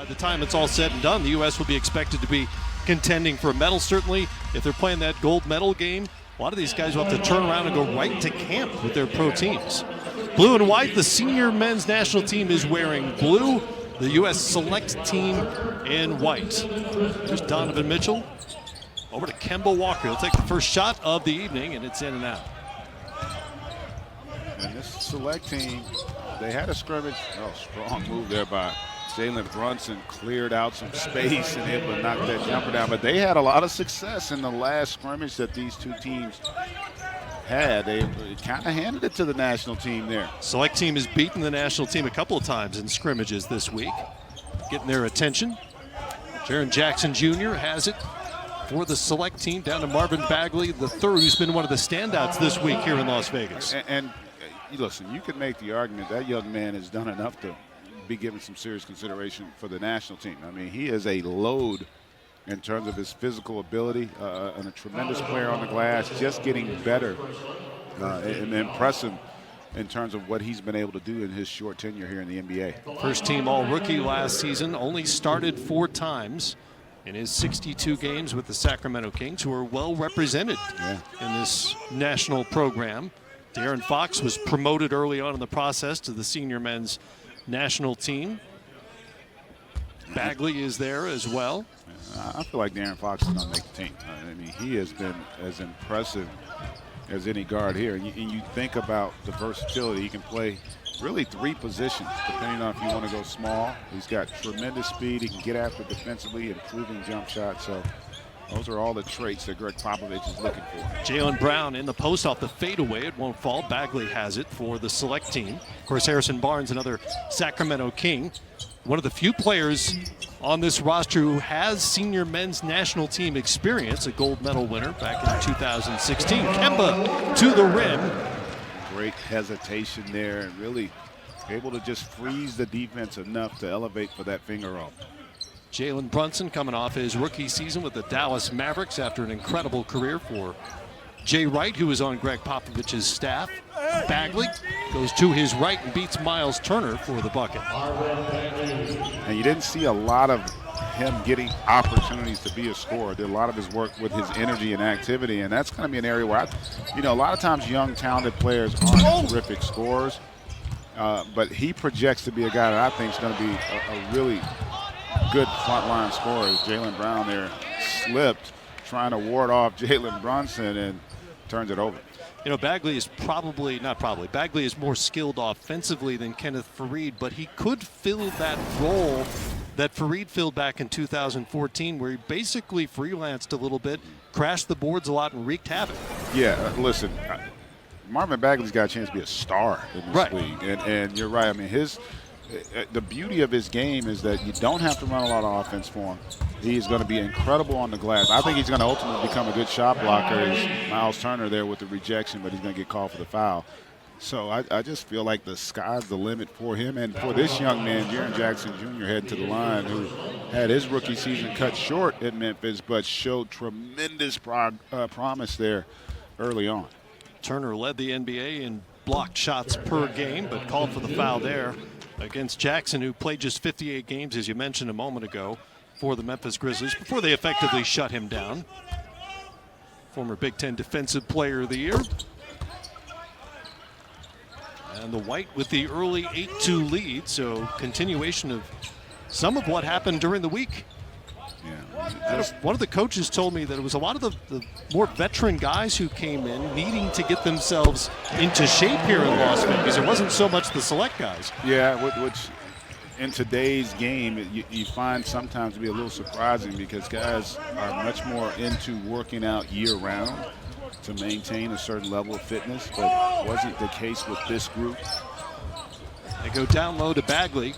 By the time it's all said and done, the U.S. will be expected to be contending for a medal. Certainly, if they're playing that gold medal game, a lot of these guys will have to turn around and go right to camp with their pro teams. Blue and white, the senior men's national team is wearing blue. The U.S. select team in white. There's Donovan Mitchell. Over to Kemba Walker. He'll take the first shot of the evening, and it's in and out. And this select team, they had a scrimmage. Oh, strong move there by Jalen Brunson. Cleared out some space and able to knock that jumper down. But they had a lot of success in the last scrimmage that these two teams had. They kind of handed it to the national team there. Select team has beaten the national team a couple of times in scrimmages this week, getting their attention. Jaren Jackson Jr. has it for the select team, down to Marvin Bagley III, who's been one of the standouts this week here in Las Vegas. And listen, you can make the argument that young man has done enough to be given some serious consideration for the national team. I mean, he is a load in terms of his physical ability, and a tremendous player on the glass, just getting better and impressive in terms of what he's been able to do in his short tenure here in the NBA. First team All-Rookie last season, only started 4 times in his 62 games with the Sacramento Kings, who are well represented in this national program. De'Aaron Fox was promoted early on in the process to the senior men's national team. Bagley is there as well. I feel like De'Aaron Fox is going to make the team. I mean, he has been as impressive as any guard here. And you think about the versatility. He can play really 3 positions, depending on if you want to go small. He's got tremendous speed. He can get after defensively, improving jump shots. So those are all the traits that Greg Popovich is looking for. Jaylen Brown in the post off the fadeaway. It won't fall. Bagley has it for the select team. Of course, Harrison Barnes, another Sacramento King. One of the few players on this roster who has senior men's national team experience, a gold medal winner back in 2016. Kemba to the rim. Great hesitation there, and really able to just freeze the defense enough to elevate for that finger roll. Jalen Brunson coming off his rookie season with the Dallas Mavericks after an incredible career for Jay Wright, who is on Greg Popovich's staff. Bagley goes to his right and beats Miles Turner for the bucket. And you didn't see a lot of him getting opportunities to be a scorer. Did a lot of his work with his energy and activity, and that's going to be an area where, a lot of times young, talented players aren't terrific scorers, but he projects to be a guy that I think is going to be a really good frontline scorer. As Jaylen Brown there slipped, trying to ward off Jalen Brunson, and turns it over. Bagley is Bagley is more skilled offensively than Kenneth Faried, but he could fill that role that Faried filled back in 2014, where he basically freelanced a little bit, crashed the boards a lot, and wreaked havoc. Yeah, listen, Marvin Bagley's got a chance to be a star in this league, and you're right. I mean, the beauty of his game is that you don't have to run a lot of offense for him. He's going to be incredible on the glass. I think he's going to ultimately become a good shot blocker. As Miles Turner there with the rejection, but he's going to get called for the foul. So I just feel like the sky's the limit for him. And for this young man, Jaren Jackson Jr. heading to the line, who had his rookie season cut short at Memphis, but showed tremendous promise there early on. Turner led the NBA in blocked shots per game, but called for the foul there against Jackson, who played just 58 games, as you mentioned a moment ago, for the Memphis Grizzlies before they effectively shut him down. Former Big Ten Defensive Player of the Year. And the White with the early 8-2 lead, so continuation of some of what happened during the week. Yeah. One of the coaches told me that it was a lot of the more veteran guys who came in needing to get themselves into shape here in Las Vegas. It wasn't so much the select guys. Yeah, which in today's game, you find sometimes to be a little surprising, because guys are much more into working out year-round to maintain a certain level of fitness, but wasn't the case with this group. They go down low to Bagley.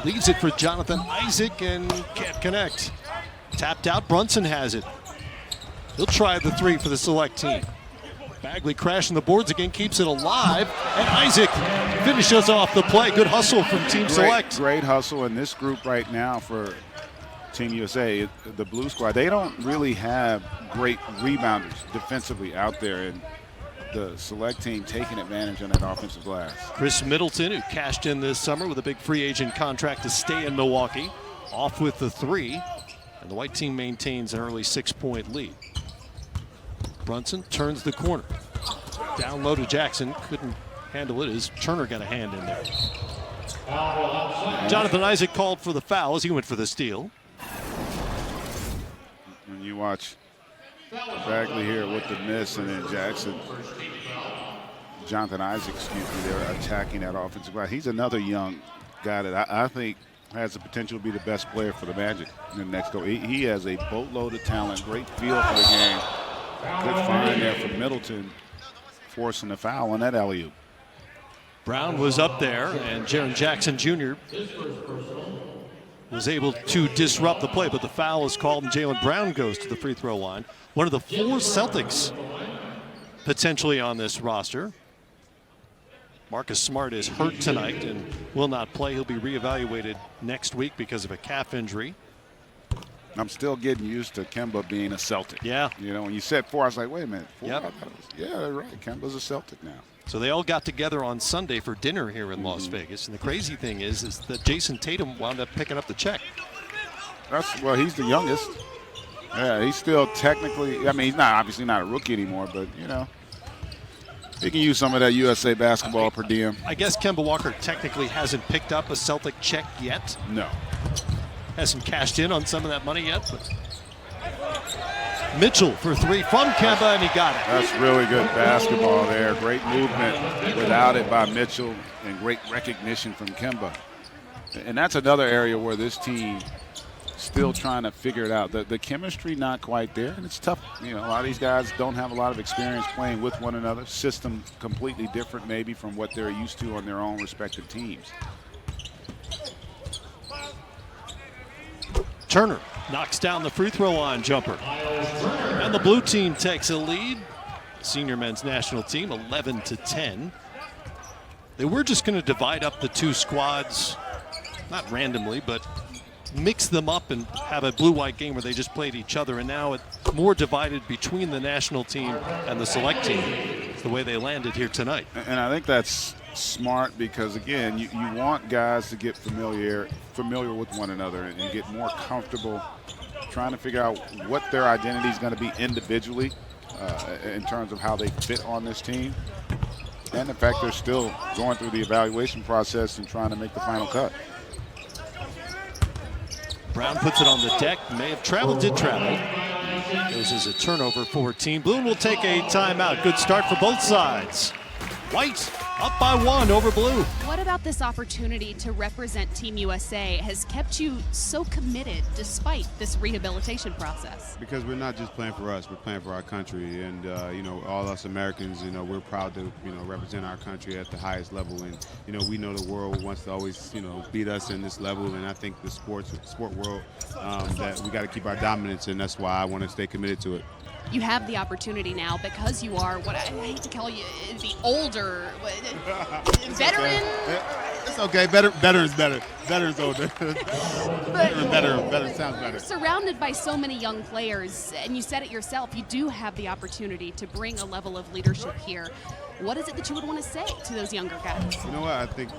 Leaves it for Jonathan Isaac and can't connect. Tapped out, Brunson has it. He'll try the 3 for the select team. Bagley crashing the boards again, keeps it alive, and Isaac finishes off the play. Good hustle from Team Select. Great hustle in this group right now for Team USA, the Blue Squad. They don't really have great rebounders defensively out there, and the select team taking advantage on that offensive glass. Chris Middleton, who cashed in this summer with a big free agent contract to stay in Milwaukee, off with the 3, and the white team maintains an early 6-point lead. Brunson turns the corner. Down low to Jackson, couldn't handle it as Turner got a hand in there. Jonathan Isaac called for the foul as he went for the steal. When you watch Bagley here with the miss, and then Jonathan Isaac, they're attacking that offensive glass. He's another young guy that I think has the potential to be the best player for the Magic in the next go. He has a boatload of talent, great feel for the game. Good find there from Middleton, forcing the foul on that alley-oop. Brown was up there, and Jaren Jackson Jr. was able to disrupt the play, but the foul is called, and Jaylen Brown goes to the free throw line. One of the 4 Celtics potentially on this roster. Marcus Smart is hurt tonight and will not play. He'll be reevaluated next week because of a calf injury. I'm still getting used to Kemba being a Celtic. Yeah. You know, when you said 4, I was like, wait a minute. 4? Yep. Yeah, right. Kemba's a Celtic now. So they all got together on Sunday for dinner here in Las Vegas. And the crazy thing is that Jason Tatum wound up picking up the check. Well, he's the youngest. Yeah, he's still technically, I mean, he's obviously not a rookie anymore, but, you know, he can use some of that USA basketball per diem. I guess Kemba Walker technically hasn't picked up a Celtic check yet. No. Hasn't cashed in on some of that money yet, but Mitchell for 3 from Kemba, and he got it. That's really good basketball there. Great movement without it by Mitchell, and great recognition from Kemba. And that's another area where this team still trying to figure it out. The chemistry not quite there, and it's tough. You know, a lot of these guys don't have a lot of experience playing with one another. System completely different maybe from what they're used to on their own respective teams. Turner knocks down the free throw line jumper. And the blue team takes a lead. Senior men's national team, 11-10. They were just going to divide up the 2 squads, not randomly, but mix them up and have a blue-white game where they just played each other. And now it's more divided between the national team and the select team. It's the way they landed here tonight. And I think that's smart because, again, you want guys to get familiar with one another and get more comfortable trying to figure out what their identity is going to be individually in terms of how they fit on this team. And the fact they're still going through the evaluation process and trying to make the final cut. Brown puts it on the deck, may have traveled, did travel. This is a turnover for Team Blue, and we'll take a timeout. Good start for both sides. White up by 1 over Blue. What about this opportunity to represent Team USA has kept you so committed despite this rehabilitation process? Because we're not just playing for us, we're playing for our country. And, you know, all us Americans, you know, we're proud to, you know, represent our country at the highest level. And, you know, we know the world wants to always, you know, beat us in this level. And I think the sport world, that we got to keep our dominance, and that's why I want to stay committed to it. You have the opportunity now because you are what I hate to call you the older veteran. It's okay. Veteran's better. Veteran's older. Better sounds better. Surrounded by so many young players, and you said it yourself, you do have the opportunity to bring a level of leadership here. What is it that you would want to say to those younger guys? You know what? I think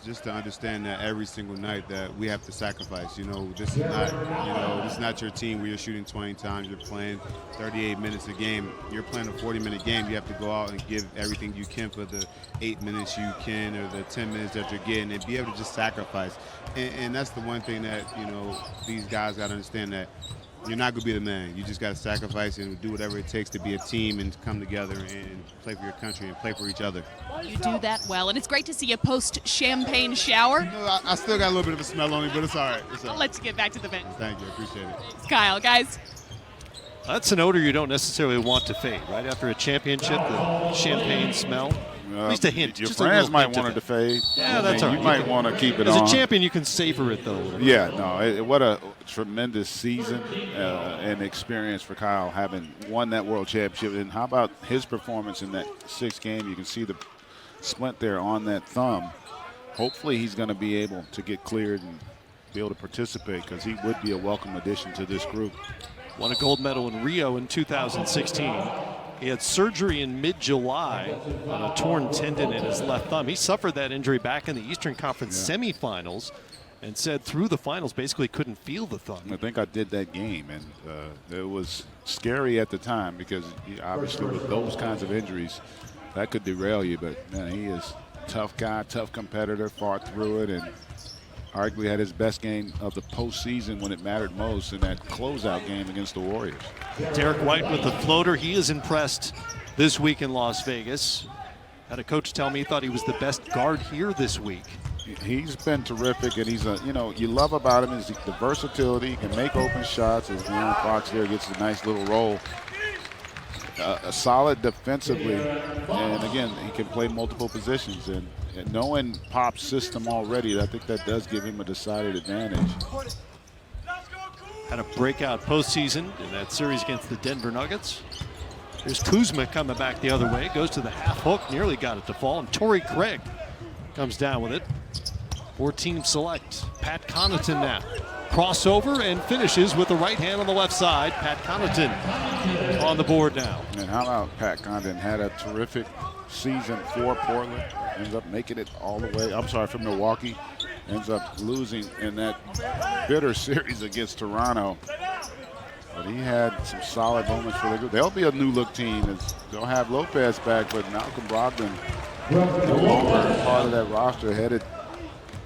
just to understand that every single night that we have to sacrifice. You know, this is not your team where you're shooting 20 times. You're playing 38 minutes a game. You're playing a 40-minute game. You have to go out and give everything you can for the 8 minutes you can or the 10 minutes that you're getting, and be able to just sacrifice. And that's the one thing that, you know, these guys got to understand, that you're not going to be the man. You just got to sacrifice and do whatever it takes to be a team and come together and play for your country and play for each other. You do that well, and it's great to see a post-champagne shower. You know, I still got a little bit of a smell on me, but it's all right. I'll let you get back to the bench. Thank you. I appreciate it. It's Kyle, guys. That's an odor you don't necessarily want to fade. Right after a championship, the champagne smell. At least a hint. Your just friends might want it to fade. Yeah, that's all right. You might want to keep it on. As a champion, you can savor it, though. Yeah, no, what a tremendous season and experience for Kyle, having won that world championship. And how about his performance in that 6th game? You can see the splint there on that thumb. Hopefully he's going to be able to get cleared and be able to participate, because he would be a welcome addition to this group. Won a gold medal in Rio in 2016. He had surgery in mid-July on a torn tendon in his left thumb. He suffered that injury back in the Eastern Conference semifinals and said through the finals basically couldn't feel the thumb. I think I did that game, and it was scary at the time because obviously with those kinds of injuries, that could derail you. But man, he is a tough guy, tough competitor, fought through it, and arguably had his best game of the postseason when it mattered most in that closeout game against the Warriors. Derek White with the floater. He is impressed this week in Las Vegas. Had a coach tell me he thought he was the best guard here this week. He's been terrific, and he's you love about him is the versatility. He can make open shots as De'Aaron Fox there gets a nice little roll. Solid defensively, and again, he can play multiple positions. And knowing Pop's system already, I think that does give him a decided advantage. Had a breakout postseason in that series against the Denver Nuggets. There's Kuzma coming back the other way, goes to the half hook, nearly got it to fall, and Torrey Craig comes down with it. 4-team select. Pat Connaughton now. Crossover and finishes with the right hand on the left side. Pat Connaughton on the board now. And how about Pat Connaughton? Had a terrific season for Portland. Ends up making it all the way. I'm sorry, from Milwaukee. Ends up losing in that bitter series against Toronto. But he had some solid moments for the group. They'll be a new look team. They'll have Lopez back, but Malcolm Brogdon no longer part of that roster, headed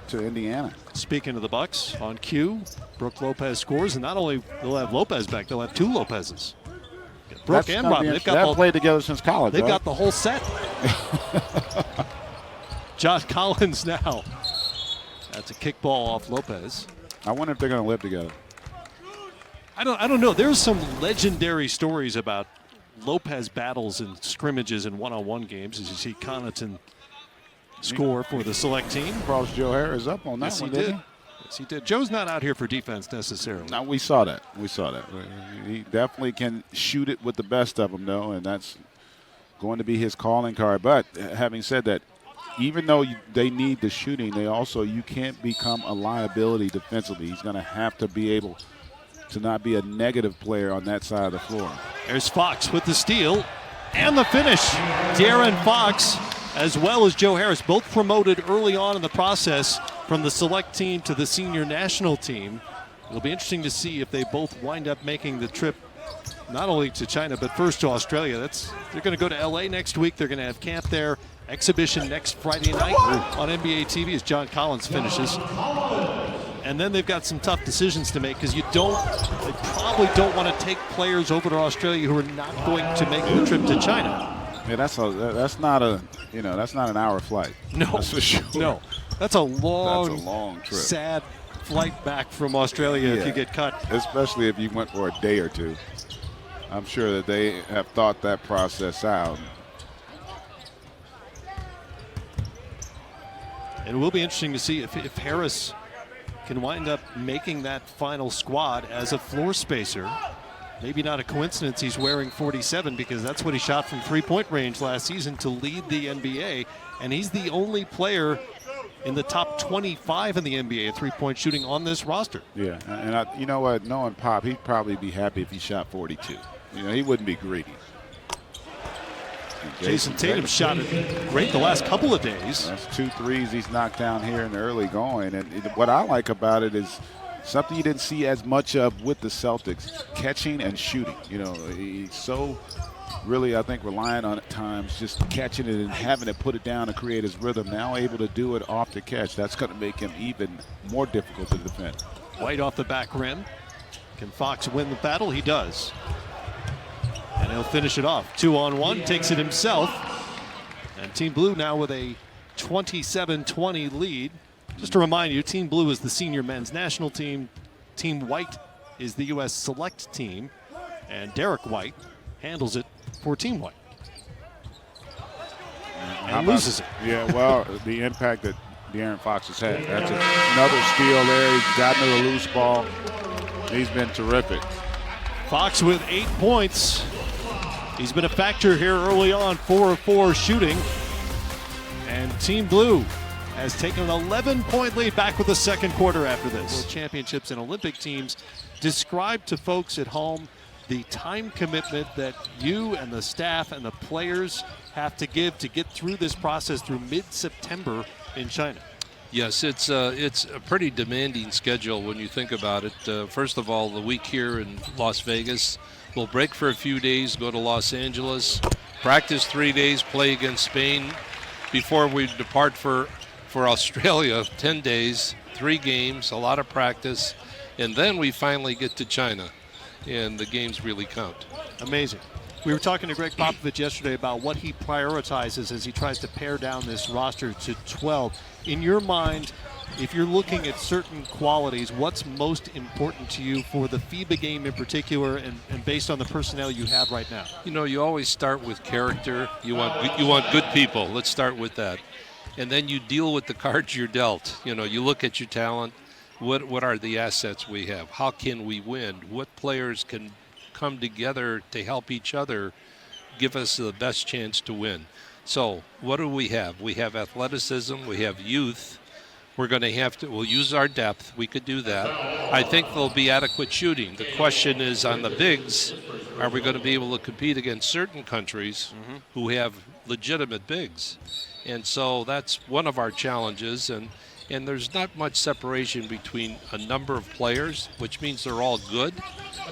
to Indiana. Speaking of the Bucks, on cue, Brooke Lopez scores, and not only they'll have Lopez back, they'll have two Lopez's. Brooke and Robin. They've played together since college. They've got the whole set. Josh Collins now. That's a kickball off Lopez. I wonder if they're going to live together. I don't know. There's some legendary stories about Lopez battles and scrimmages in one-on-one games, as you see Connaughton score for the select team. Cross Joe Harris up on that yes, one, he didn't did. Yes, he did. Joe's not out here for defense necessarily. No, we saw that. He definitely can shoot it with the best of them, though, and that's going to be his calling card. But having said that, even though they need the shooting, you can't become a liability defensively. He's going to have to be able to not be a negative player on that side of the floor. There's Fox with the steal and the finish. De'Aaron Fox, as well as Joe Harris, both promoted early on in the process from the select team to the senior national team. It'll be interesting to see if they both wind up making the trip not only to China, but first to Australia. They're going to go to LA next week. They're going to have camp there. Exhibition next Friday night on NBA TV as John Collins finishes. And then they've got some tough decisions to make because they probably don't want to take players over to Australia who are not going to make the trip to China. Yeah, that's not an hour flight. No, that's for sure. No, that's a long trip. Sad flight back from Australia if you get cut. Especially if you went for a day or two. I'm sure that they have thought that process out. And it will be interesting to see if Harris can wind up making that final squad as a floor spacer. Maybe not a coincidence he's wearing 47 because that's what he shot from three-point range last season to lead the NBA. And he's the only player in the top 25 in the NBA at three-point shooting on this roster. Yeah, and you know what? Knowing Pop, he'd probably be happy if he shot 42. He wouldn't be greedy. Jason Tatum shot it great the last couple of days. That's 2 threes he's knocked down here in the early going. And what I like about it is something you didn't see as much of with the Celtics, catching and shooting. He's so really, I think, relying on at times just catching it and having to put it down to create his rhythm. Now able to do it off the catch. That's going to make him even more difficult to defend. White off the back rim. Can Fox win the battle? He does. And he'll finish it off. 2-on-1, takes it himself. And Team Blue now with a 27-20 lead. Just to remind you, Team Blue is the senior men's national team. Team White is the U.S. select team. And Derek White handles it for Team White. And loses it. Yeah, well, the impact that De'Aaron Fox has had. That's another steal there. He's gotten to the loose ball. He's been terrific. Fox with 8 points. He's been a factor here early on, 4 of 4 shooting. And Team Blue has taken an 11-point lead back with the second quarter after this. World championships and Olympic teams. Describe to folks at home the time commitment that you and the staff and the players have to give to get through this process through mid-September in China. Yes, it's a pretty demanding schedule when you think about it. First of all, the week here in Las Vegas, we'll break for a few days, go to Los Angeles, practice 3 days, play against Spain before we depart for Australia, 10 days, 3 games, a lot of practice, and then we finally get to China, and the games really count. Amazing. We were talking to Greg Popovich yesterday about what he prioritizes as he tries to pare down this roster to 12. In your mind, if you're looking at certain qualities, what's most important to you for the FIBA game in particular, and based on the personnel you have right now? You know, you always start with character. You want good people. Let's start with that. And then you deal with the cards you're dealt. You know, you look at your talent. What are the assets we have? How can we win? What players can come together to help each other give us the best chance to win? So what do we have? We have athleticism. We have youth. We'll use our depth. We could do that. I think there'll be adequate shooting. The question is on the bigs, are we going to be able to compete against certain countries who have legitimate bigs? And so that's one of our challenges. And there's not much separation between a number of players, which means they're all good.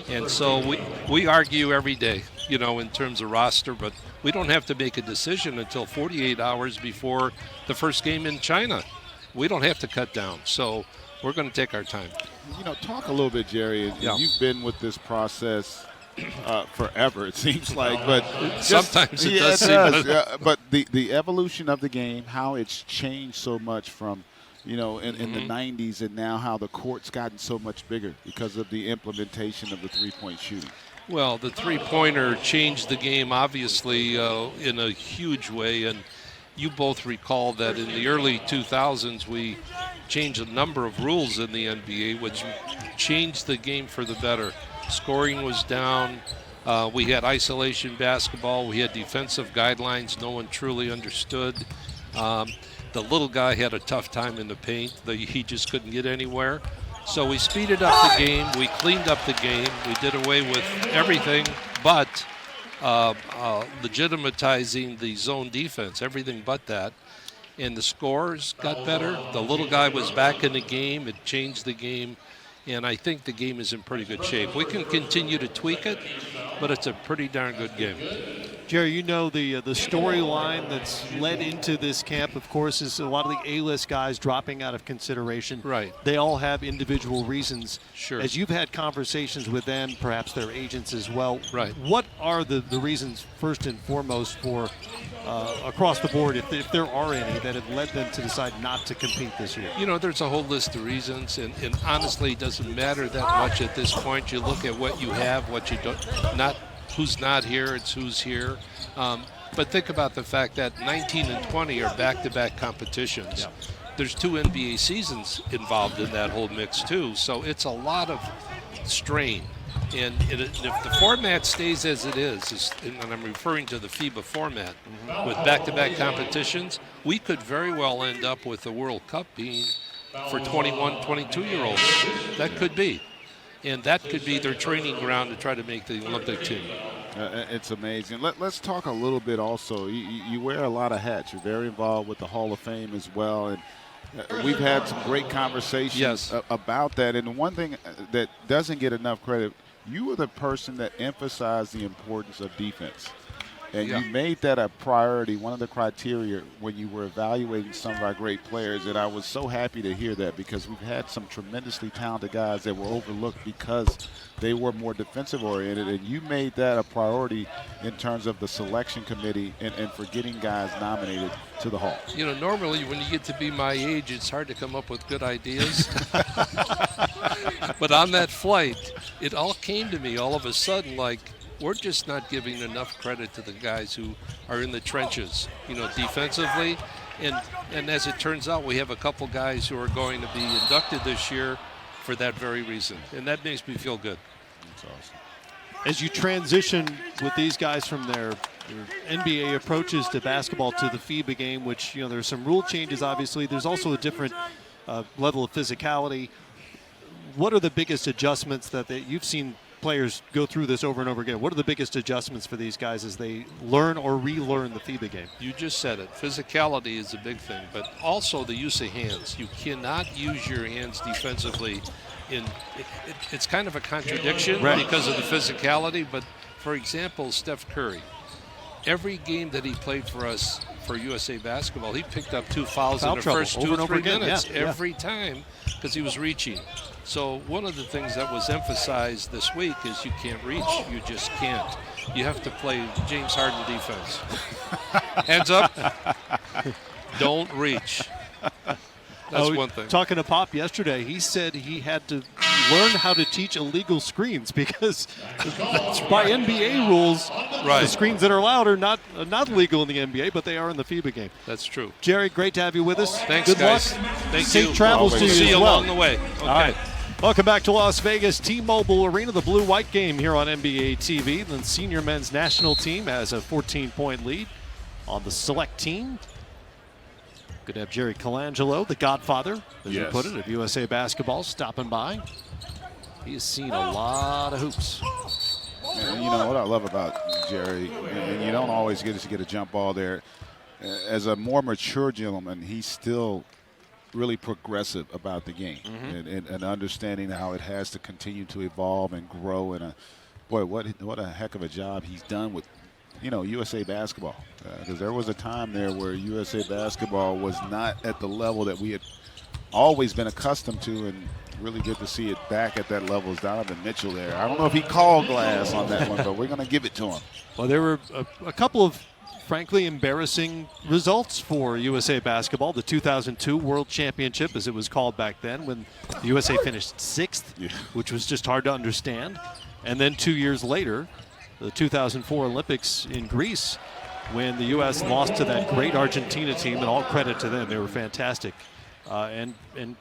And so we argue every day, you know, in terms of roster, but we don't have to make a decision until 48 hours before the first game in China. We don't have to cut down, so we're going to take our time. You know, talk a little bit, Jerry. Yeah. You've been with this process forever, it seems like. But sometimes it does seem. But the evolution of the game, how it's changed so much from, you know, in the 90s, and now how the court's gotten so much bigger because of the implementation of the three-point shooting. Well, the three-pointer changed the game, obviously, in a huge way. And you both recall that in the early 2000s, we changed a number of rules in the NBA, which changed the game for the better. Scoring was down. We had isolation basketball. We had defensive guidelines no one truly understood. The little guy had a tough time in the paint. He just couldn't get anywhere. So we speeded up the game. We cleaned up the game. We did away with everything but legitimatizing the zone defense, everything but that. And the scores got better. The little guy was back in the game. It changed the game. And I think the game is in pretty good shape. We can continue to tweak it, but it's a pretty darn good game. Jerry, you know the storyline that's led into this camp, of course, is a lot of the A-list guys dropping out of consideration. Right. They all have individual reasons. Sure. As you've had conversations with them, perhaps their agents as well. Right. What are the reasons, first and foremost, for across the board, if there are any, that have led them to decide not to compete this year? You know, there's a whole list of reasons, and honestly, it doesn't matter that much at this point. You look at what you have, what you don't, not who's not here, it's who's here. But think about the fact that 19 and 20 are back-to-back competitions. Yeah. There's 2 NBA seasons involved in that whole mix, too, so it's a lot of strain. And if the format stays as it is, and I'm referring to the FIBA format, with back-to-back competitions, we could very well end up with the World Cup being for 21, 22-year-olds. That could be. And that could be their training ground to try to make the Olympic team. It's amazing. Let's talk a little bit also. You wear a lot of hats. You're very involved with the Hall of Fame as well. And we've had some great conversations about that. And the one thing that doesn't get enough credit, you were the person that emphasized the importance of defense. And you made that a priority, one of the criteria when you were evaluating some of our great players. And I was so happy to hear that, because we've had some tremendously talented guys that were overlooked because they were more defensive oriented. And you made that a priority in terms of the selection committee and for getting guys nominated to the Hall. You know, normally when you get to be my age, it's hard to come up with good ideas. But on that flight, it all came to me all of a sudden, like, we're just not giving enough credit to the guys who are in the trenches, you know, defensively. And as it turns out, we have a couple guys who are going to be inducted this year for that very reason. And that makes me feel good. That's awesome. As you transition with these guys from their NBA approaches to basketball to the FIBA game, which, you know, there's some rule changes, obviously. There's also a different level of physicality. What are the biggest adjustments that you've seen players go through this over and over again. What are the biggest adjustments for these guys as they learn or relearn the FIBA game? You just said it. Physicality is a big thing, but also the use of hands. You cannot use your hands defensively. It's kind of a contradiction because of the physicality, but for example, Steph Curry, every game that he played for us for USA Basketball, he picked up 2 fouls in the first 2 or 3 minutes every time because he was reaching. So one of the things that was emphasized this week is you can't reach. You just can't. You have to play James Harden defense. Hands up. Don't reach. That's one thing. Talking to Pop yesterday, he said he had to learn how to teach illegal screens because by NBA rules, the screens that are allowed are not legal in the NBA, but they are in the FIBA game. That's true. Jerry, great to have you with us. Thanks, Good guys. luck. Thank Safe you. travels to you See as you well. along the way. Okay. All right. Welcome back to Las Vegas, T-Mobile Arena, the blue-white game here on NBA TV. The senior men's national team has a 14-point lead on the select team. Good to have Jerry Colangelo, the godfather, as you put it, of USA Basketball, stopping by. He has seen a lot of hoops. And you know what I love about Jerry, and you don't always get to get a jump ball there. As a more mature gentleman, he's still really progressive about the game and understanding how it has to continue to evolve and grow. And what a heck of a job he's done with, USA Basketball. Because there was a time there where USA Basketball was not at the level that we had always been accustomed to, and really good to see it back at that level. Is Donovan Mitchell there? I don't know if he called glass on that one, but we're going to give it to him. Well, there were a couple of, frankly, embarrassing results for USA Basketball. The 2002 World Championship, as it was called back then, when the USA finished 6th, which was just hard to understand. And then 2 years later, the 2004 Olympics in Greece, when the U.S. lost to that great Argentina team, and all credit to them. They were fantastic. And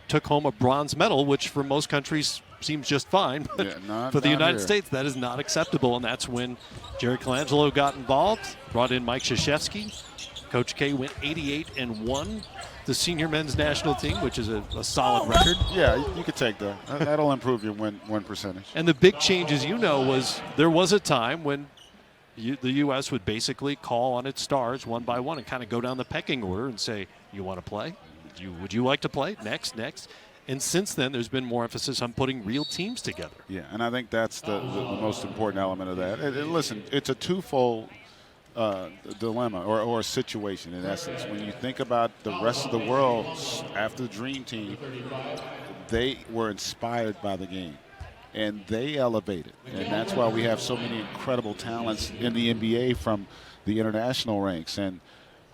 took home a bronze medal, which for most countries seems just fine. But for the United States, that is not acceptable. And that's when Jerry Colangelo got involved, brought in Mike Krzyzewski. Coach K went 88-1. The senior men's national team, which is a solid record. Yeah, you could take that. That'll improve your win percentage. And the big change, as you know, was there was a time when the U.S. would basically call on its stars one by one and kind of go down the pecking order and say, you want to play? Would you like to play? Next. And since then, there's been more emphasis on putting real teams together. Yeah, and I think that's the most important element of that. And listen, it's a twofold dilemma or a situation in essence. When you think about the rest of the world after the Dream Team, they were inspired by the game, and they elevated. And that's why we have so many incredible talents in the NBA from the international ranks. And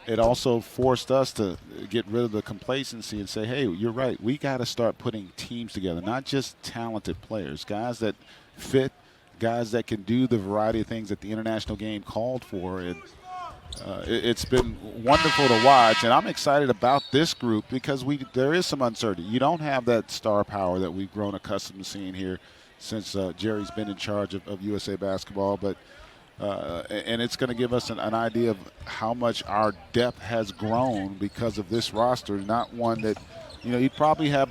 it also forced us to get rid of the complacency and say, hey, you're right. We got to start putting teams together, not just talented players, guys that fit, guys that can do the variety of things that the international game called for. And it's been wonderful to watch, and I'm excited about this group because there is some uncertainty. You don't have that star power that we've grown accustomed to seeing here since Jerry's been in charge of USA Basketball, but and it's going to give us an idea of how much our depth has grown because of this roster. Not one that, you'd probably have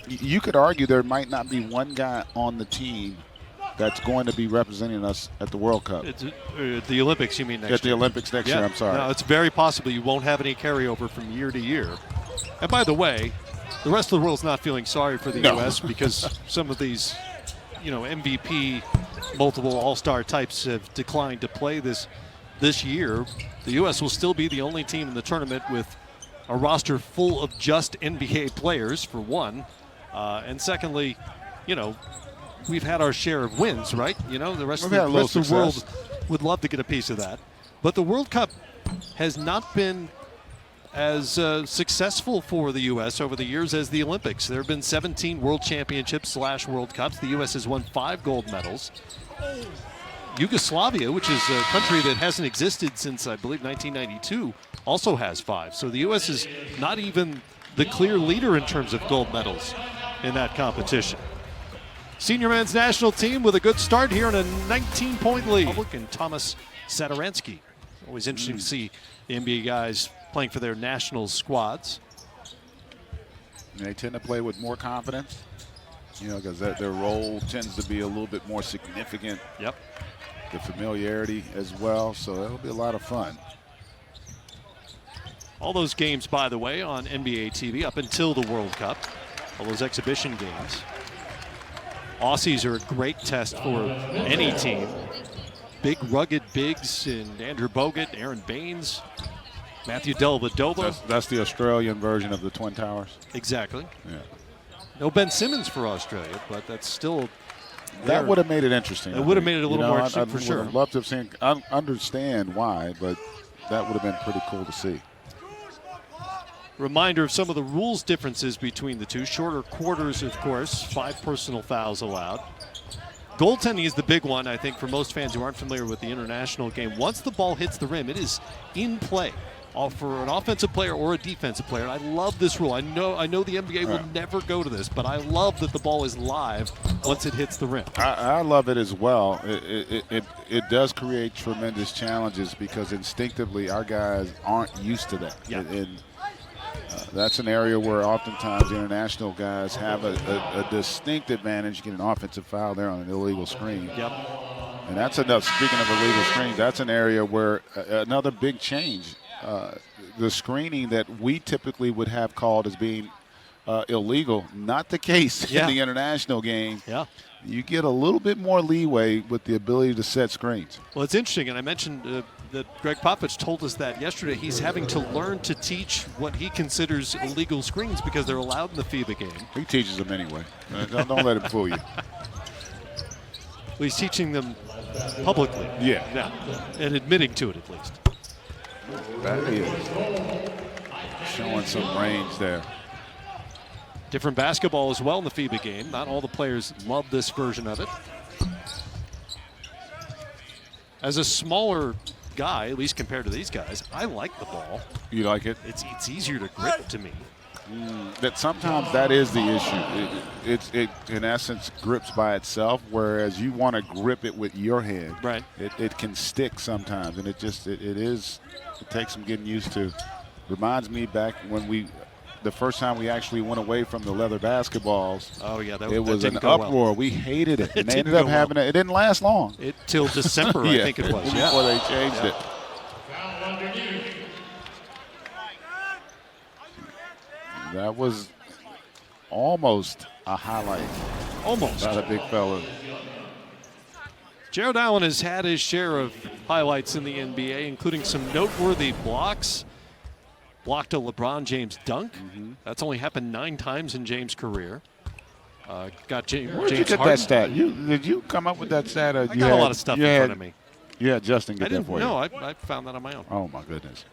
you could argue there might not be one guy on the team that's going to be representing us at the World Cup. The Olympics, you mean, next year? At the Olympics next year, I'm sorry. No, it's very possible you won't have any carryover from year to year. And by the way, the rest of the world's not feeling sorry for the U.S. because some of these, MVP, multiple all-star types have declined to play this year. The U.S. will still be the only team in the tournament with a roster full of just NBA players, for one. And secondly, we've had our share of wins, right? The rest of the world would love to get a piece of that. But the World Cup has not been as successful for the U.S. over the years as the Olympics. There have been 17 World Championships / World Cups. The U.S. has won 5 gold medals. Yugoslavia, which is a country that hasn't existed since, I believe, 1992, also has 5. So the U.S. is not even the clear leader in terms of gold medals in that competition. Senior men's national team with a good start here in a 19-point lead. And Thomas Satoransky. Always interesting to see the NBA guys playing for their national squads. They tend to play with more confidence. You know, because their role tends to be a little bit more significant. Yep. The familiarity as well, so it'll be a lot of fun. All those games, by the way, on NBA TV up until the World Cup. All those exhibition games. Aussies are a great test for any team. Big, rugged bigs in Andrew Bogut, Aaron Baines, Matthew Dellavedova. That's the Australian version of the Twin Towers. Exactly. Yeah. No Ben Simmons for Australia, but that's still. That would have made it interesting. It would have made it a little more interesting for sure. I'd love to have seen. I understand why, but that would have been pretty cool to see. Reminder of some of the rules differences between the two. Shorter quarters, of course, 5 personal fouls allowed. Goaltending is the big one, I think, for most fans who aren't familiar with the international game. Once the ball hits the rim, it is in play for an offensive player or a defensive player. And I love this rule. I know the NBA will never go to this, but I love that the ball is live once it hits the rim. I love it as well. It does create tremendous challenges because instinctively our guys aren't used to that. Yeah. That's an area where oftentimes the international guys have a distinct advantage. You get an offensive foul there on an illegal screen. Yep. And that's enough. Speaking of illegal screens, that's an area where another big change. The screening that we typically would have called as being illegal, not the case in the international game. Yeah. You get a little bit more leeway with the ability to set screens. Well, it's interesting, and I mentioned that Greg Popovich told us that yesterday. He's having to learn to teach what he considers illegal screens because they're allowed in the FIBA game. He teaches them anyway. Don't let him fool you. Well, he's teaching them publicly. Yeah. And admitting to it at least. That is showing some range there. Different basketball as well in the FIBA game. Not all the players love this version of it. As a smaller guy, at least compared to these guys, I like the ball. You like it? It's easier to grip to me. That sometimes that is the issue. It in essence grips by itself, whereas you want to grip it with your hand. Right. It can stick sometimes, and it takes some getting used to. Reminds me back when the first time we actually went away from the leather basketballs. Oh yeah, it was an uproar. Well. We hated it. And they ended up having it. It didn't last long. Till December, I think it was. Before they changed it. That was almost a highlight. Almost. By the big fella. Jared Allen has had his share of highlights in the NBA, including some noteworthy blocks. Blocked a LeBron James dunk. That's only happened 9 times in James' career. Got James. Where'd you get Harden. that stat? Did you come up with that stat? I got a lot of stuff in front of me. Yeah, Justin get that for you. No, I found that on my own. Oh my goodness.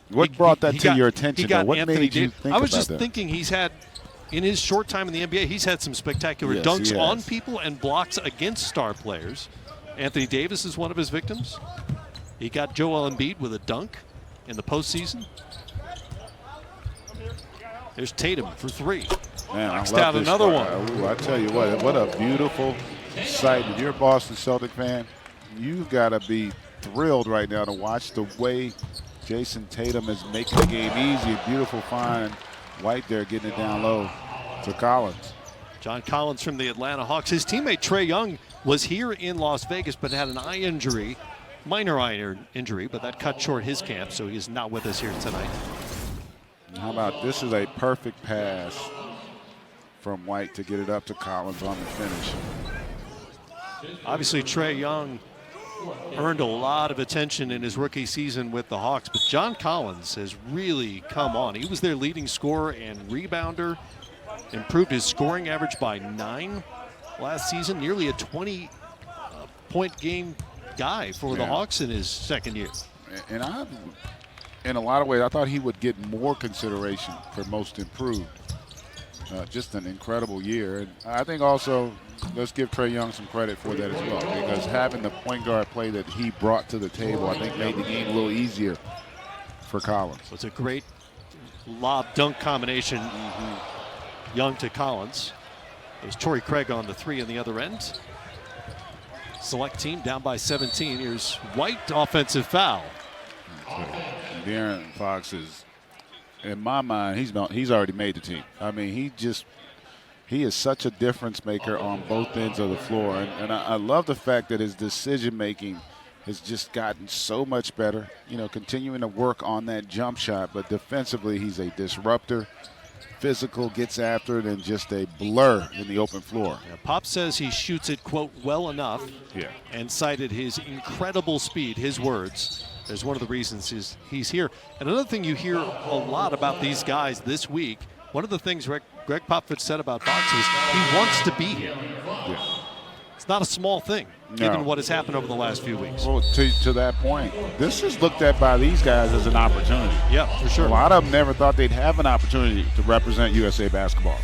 What brought that to your attention? What made you think I was about just that? thinking he's had, in his short time in the NBA, he's had some spectacular Yes, dunks he on has. people and blocks against star players. Anthony Davis is one of his victims. He got Joel Embiid with a dunk in the postseason. There's Tatum for 3. Man, Knocks I love down this another part. one. Ooh, I tell you what a beautiful sight. If you're a Boston Celtic fan, you've got to be thrilled right now to watch the way Jason Tatum is making the game easy. A beautiful find. White there getting it down low to Collins. John Collins from the Atlanta Hawks. His teammate Trae Young was here in Las Vegas but had an eye injury, minor eye injury, but that cut short his camp, so he's not with us here tonight. How about this is a perfect pass from White to get it up to Collins on the finish. Obviously, Trae Young earned a lot of attention in his rookie season with the Hawks, but John Collins has really come on. He was their leading scorer and rebounder, improved his scoring average by 9 last season, nearly a 20-point game guy for the Hawks in his second year. And in a lot of ways, I thought he would get more consideration for most improved. Just an incredible year. And I think also, let's give Trae Young some credit for that as well, because having the point guard play that he brought to the table, I think made the game a little easier for Collins. It's a great lob dunk combination. Young to Collins. There's Torrey Craig on the 3 on the other end. Select team down by 17. Here's White, offensive foul. De'Aaron Fox is, in my mind, he's already made the team. I mean, he is such a difference maker on both ends of the floor. And I love the fact that his decision-making has just gotten so much better, continuing to work on that jump shot. But defensively, he's a disruptor, physical, gets after it, and just a blur in the open floor. Yeah, Pop says he shoots it, quote, well enough, and cited his incredible speed, his words, as one of the reasons he's here. And another thing you hear a lot about these guys this week, one of the things Greg Popovich said about Fox is he wants to be here. Yeah. It's not a small thing, given what has happened over the last few weeks. Well, to that point, this is looked at by these guys as an opportunity. Yeah, for sure. A lot of them never thought they'd have an opportunity to represent USA basketball.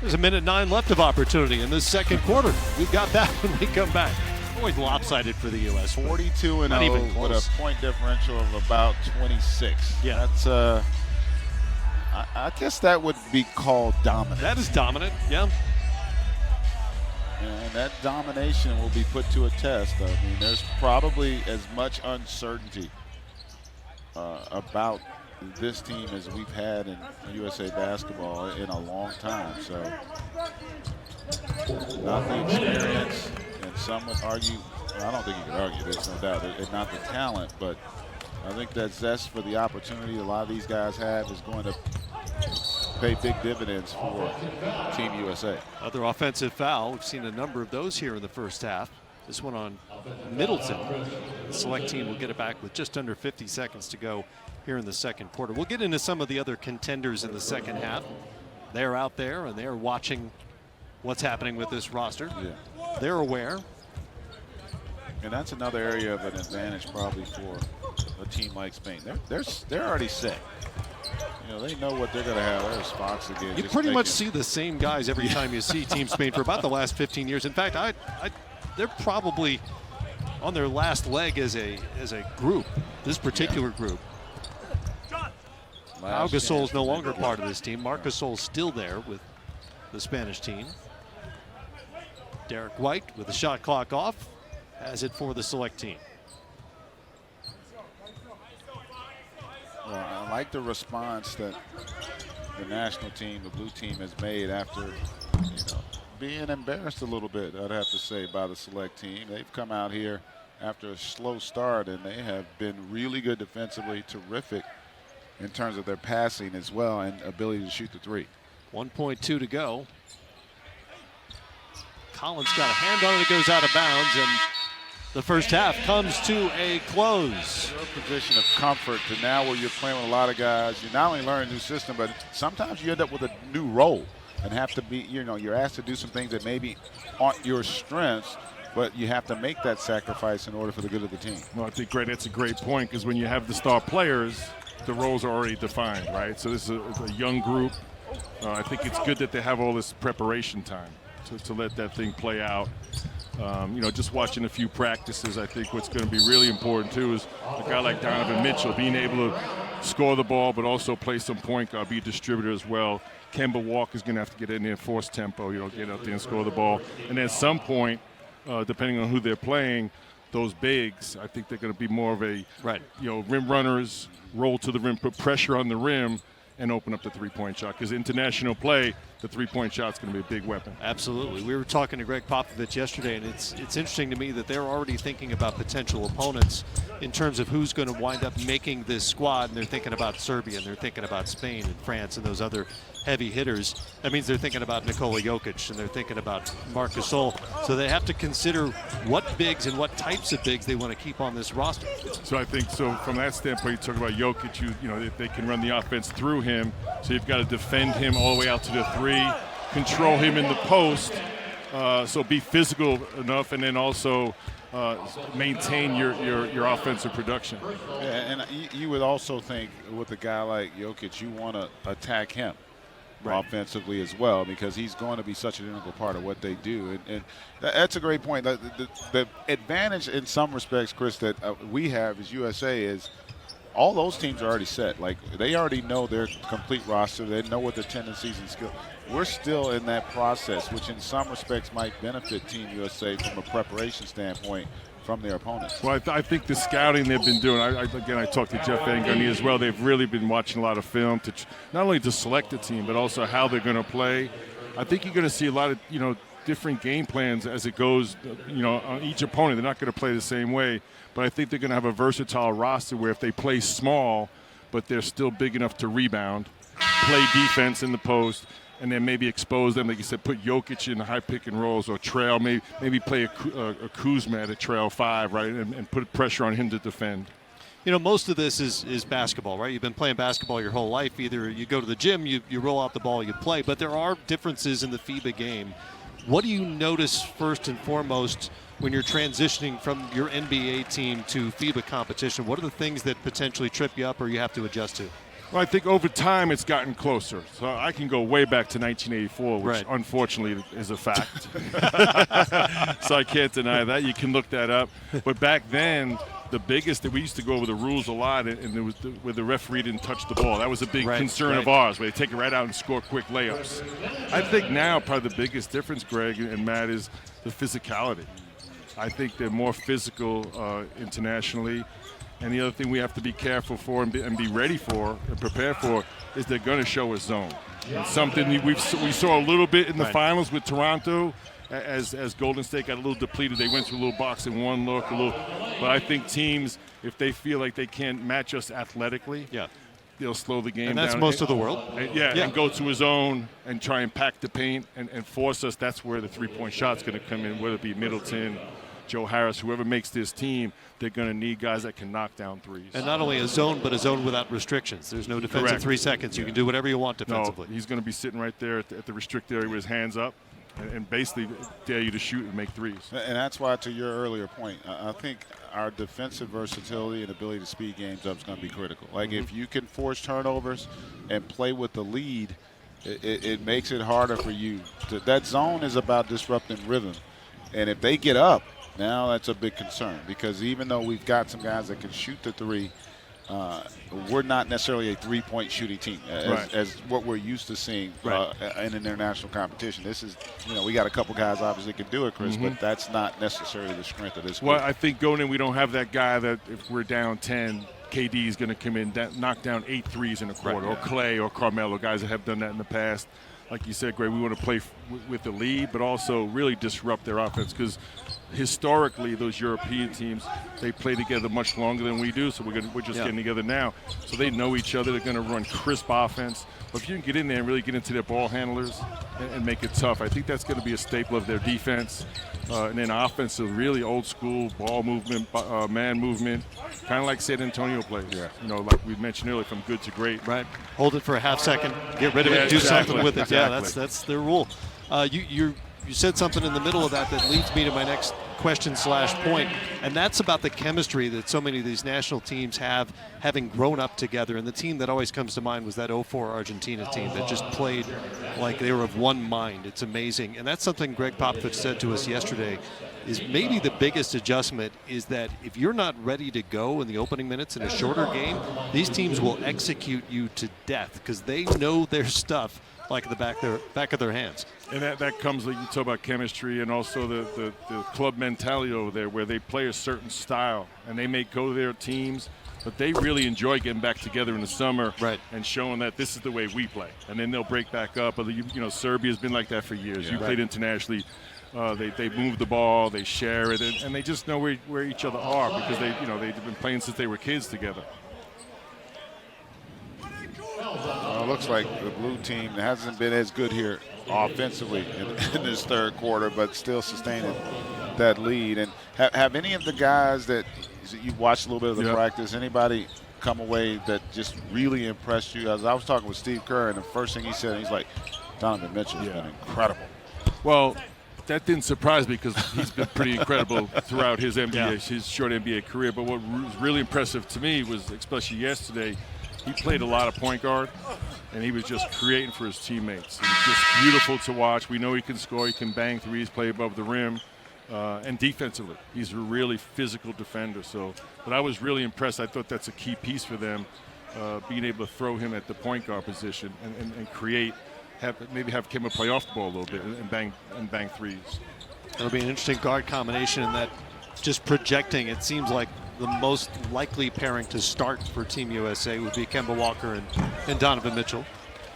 There's 1:09 left of opportunity in this second quarter. We've got that when we come back. Always lopsided for the U.S. 42-0 with a point differential of about 26. Yeah. That's I guess that would be called dominant. That is dominant, yeah. And that domination will be put to a test. I mean, there's probably as much uncertainty about this team as we've had in USA basketball in a long time. So, not the experience, and some would argue, I don't think you could argue, there's no doubt, and not the talent, but I think that zest for the opportunity a lot of these guys have is going to pay big dividends for Team USA. Other offensive foul. We've seen a number of those here in the first half. This one on Middleton. The select team will get it back with just under 50 seconds to go here in the second quarter. We'll get into some of the other contenders in the second half. They're out there and they're watching what's happening with this roster. Yeah. They're aware. And that's another area of an advantage probably for a team like Spain. They're already set. They know what they're going to have. There's Fox again. You pretty much see the same guys every time you see Team Spain for about the last 15 years. In fact, they're probably on their last leg as a group, this particular group. Pau Gasol's no longer part of this team. Marc Gasol's still there with the Spanish team. Derek White, with the shot clock off, has it for the select team. Well, I like the response that the national team, the blue team, has made after being embarrassed a little bit, I'd have to say, by the select team. They've come out here after a slow start, and they have been really good defensively, terrific in terms of their passing as well and ability to shoot the three. 1.2 to go. Collins got a hand on it. It goes out of bounds, and the first half comes to a close. Your position of comfort to now where you're playing with a lot of guys. You not only learn a new system, but sometimes you end up with a new role and have to be, you're asked to do some things that maybe aren't your strengths, but you have to make that sacrifice in order for the good of the team. Well, I think, that's a great point, because when you have the star players, the roles are already defined, right? So this is a young group. I think it's good that they have all this preparation time to let that thing play out. Just watching a few practices, I think what's going to be really important, too, is a guy like Donovan Mitchell being able to score the ball but also play some point guard, be a distributor as well. Kemba Walker's going to have to get in there, force tempo, get out there and score the ball. And at some point, depending on who they're playing, those bigs, I think they're going to be more of a, rim runners, roll to the rim, put pressure on the rim, and open up the three-point shot. Because international play, the three-point shot's going to be a big weapon. Absolutely. We were talking to Greg Popovich yesterday, and it's interesting to me that they're already thinking about potential opponents in terms of who's going to wind up making this squad, and they're thinking about Serbia, and they're thinking about Spain and France and those other heavy hitters. That means they're thinking about Nikola Jokic, and they're thinking about Marc Gasol. So they have to consider what bigs and what types of bigs they want to keep on this roster. So I think, from that standpoint, you talk about Jokic, if they can run the offense through him, so you've got to defend him all the way out to the three, control him in the post, so be physical enough, and then also maintain your offensive production. Yeah, and you would also think with a guy like Jokic, you want to attack him offensively as well, because he's going to be such an integral part of what they do. And that's a great point. The advantage in some respects, Chris, that we have as USA is all those teams are already set. Like, they already know their complete roster. They know what their tendencies and skills. We're still in that process, which in some respects might benefit Team USA from a preparation standpoint from their opponents. Well, I think the scouting they've been doing, I talked to Jeff Van Gundy as well. They've really been watching a lot of film to not only to select the team, but also how they're going to play. I think you're going to see a lot of, different game plans as it goes, on each opponent. They're not going to play the same way, but I think they're going to have a versatile roster where if they play small, but they're still big enough to rebound, play defense in the post, and then maybe expose them, like you said, put Jokic in high pick and rolls or trail, maybe play a Kuzma at a trail 5, right, and put pressure on him to defend. Most of this is basketball, right? You've been playing basketball your whole life. Either you go to the gym, you roll out the ball, you play, but there are differences in the FIBA game. What do you notice first and foremost when you're transitioning from your NBA team to FIBA competition? What are the things that potentially trip you up or you have to adjust to? Well, I think over time it's gotten closer. So I can go way back to 1984, which unfortunately is a fact. So I can't deny that. You can look that up. But back then, the biggest that we used to go over the rules a lot, and it was where the referee didn't touch the ball. That was a big concern of ours, where they take it right out and score quick layups. I think now probably the biggest difference, Greg and Matt, is the physicality. I think they're more physical internationally. And the other thing we have to be careful for and be ready for and prepare for is they're going to show a zone. It's something we saw a little bit in the finals with Toronto as Golden State got a little depleted. They went through a little box and one look, but I think teams, if they feel like they can't match us athletically, they'll slow the game down. And that's most of the world. And go to a zone and try and pack the paint and force us. That's where the three-point shot's going to come in, whether it be Middleton, Joe Harris, whoever makes this team, they're going to need guys that can knock down threes. And not only a zone, but a zone without restrictions. There's no defensive 3 seconds. You can do whatever you want defensively. No, he's going to be sitting right there at the restricted area with his hands up and basically dare you to shoot and make threes. And that's why, to your earlier point, I think our defensive versatility and ability to speed games up is going to be critical. Like if you can force turnovers and play with the lead, it makes it harder for you. That zone is about disrupting rhythm. And if they get up, now that's a big concern, because even though we've got some guys that can shoot the three, we're not necessarily a three-point shooting team as what we're used to seeing in international competition. This is, we got a couple guys obviously can do it, Chris, but that's not necessarily the strength of this group. Well, I think going in, we don't have that guy that if we're down 10, KD is going to come in, knock down 8 threes in a quarter, or Clay or Carmelo, guys that have done that in the past. Like you said, Greg, we want to play with the lead, but also really disrupt their offense, because historically those European teams, they play together much longer than we do, so we're just getting together now. So they know each other. They're going to run crisp offense. But if you can get in there and really get into their ball handlers and make it tough, I think that's going to be a staple of their defense. And then offensive, really old school ball movement, man movement, kind of like San Antonio plays. Like we mentioned earlier, from good to great. Right. Hold it for a half second, get rid of it, do something with it. Yeah, that's their rule. You said something in the middle of that leads me to my next question/point, and that's about the chemistry that so many of these national teams have, having grown up together. And the team that always comes to mind was that 04 Argentina team that just played like they were of one mind. It's amazing. And that's something Greg Popovich said to us yesterday, is maybe the biggest adjustment is that if you're not ready to go in the opening minutes in a shorter game, these teams will execute you to death because they know their stuff like the back of their hands. And that comes, like you talk about chemistry, and also the club mentality over there, where they play a certain style and they may go to their teams, but they really enjoy getting back together in the summer and showing that this is the way we play. And then they'll break back up. Serbia's been like that for years. You played internationally. They move the ball, they share it, and they just know where each other are, because they've been playing since they were kids together. It looks like the blue team hasn't been as good here offensively in this third quarter, but still sustaining that lead. And have any of the guys that you've watched a little bit of the practice, anybody come away that just really impressed you? As I was talking with Steve Kerr, and the first thing he said, he's like, Donovan Mitchell has been incredible. Well, that didn't surprise me, because he's been pretty incredible throughout his his short NBA career. But what was really impressive to me was, especially yesterday, he played a lot of point guard, and he was just creating for his teammates. It was just beautiful to watch. We know he can score, he can bang threes, play above the rim, and defensively, he's a really physical defender. But I was really impressed. I thought that's a key piece for them, being able to throw him at the point guard position and create, maybe have Kemba play off the ball a little bit and bang threes. It'll be an interesting guard combination, in that just projecting, it seems like the most likely pairing to start for Team USA would be Kemba Walker and Donovan Mitchell.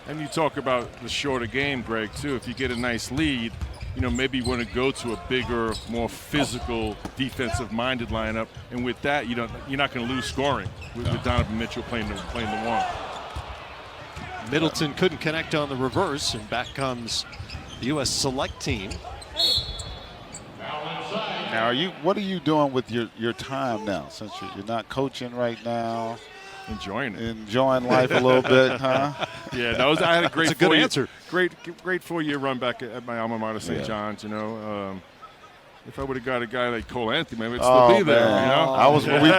And you talk about the shorter game, Greg, too. If you get a nice lead, maybe you want to go to a bigger, more physical, defensive-minded lineup. And with that, you're not going to lose scoring with Donovan Mitchell playing the one. Middleton couldn't connect on the reverse, and back comes the U.S. select team. Now, what are you doing with your time now, since you're not coaching right now? Enjoying life a little bit, huh? Yeah, I had a great. That's a good answer. Great 4-year run back at my alma mater, St. John's. If I would have got a guy like Cole Anthony, maybe it'd still be there.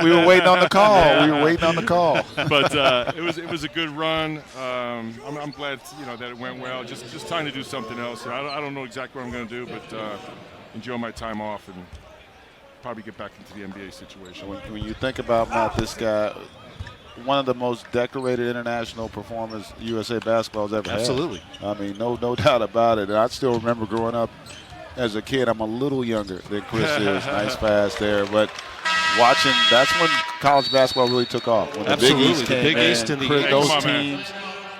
We were waiting on the call. We were waiting on the call. But it was a good run. I'm glad that it went well. Just trying to do something else. I don't know exactly what I'm going to do, but enjoy my time off and probably get back into the NBA situation. When you think about Matt, this guy, one of the most decorated international performers USA basketball has ever had. Absolutely. I mean, no doubt about it. And I still remember growing up as a kid. I'm a little younger than Chris is. Nice pass there. But watching, that's when college basketball really took off. When Absolutely. The Big East and the Chris, those man. teams.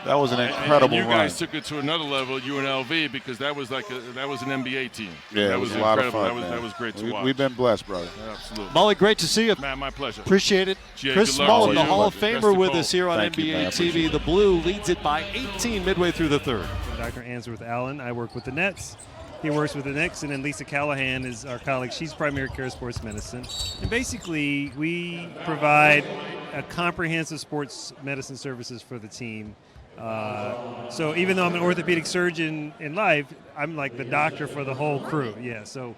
That was an incredible and you run. guys took it to another level, UNLV, because that was an NBA team. Yeah, that it was a lot of fun. That was great to watch. We've been blessed, brother. Absolutely. Molly, great to see you. Man, my pleasure. Appreciate it. Jay, Chris good luck Small, to the you. Hall of Best Famer, of with Cole. us here on Thank you, NBA man. TV. The Blue leads it by 18 midway through the third. Dr. Answorth Allen. I work with the Nets. He works with the Knicks, and then Lisa Callahan is our colleague. She's primary care sports medicine. And basically, we provide a comprehensive sports medicine services for the team. So even though I'm an orthopedic surgeon in life, I'm like the doctor for the whole crew. Yeah, so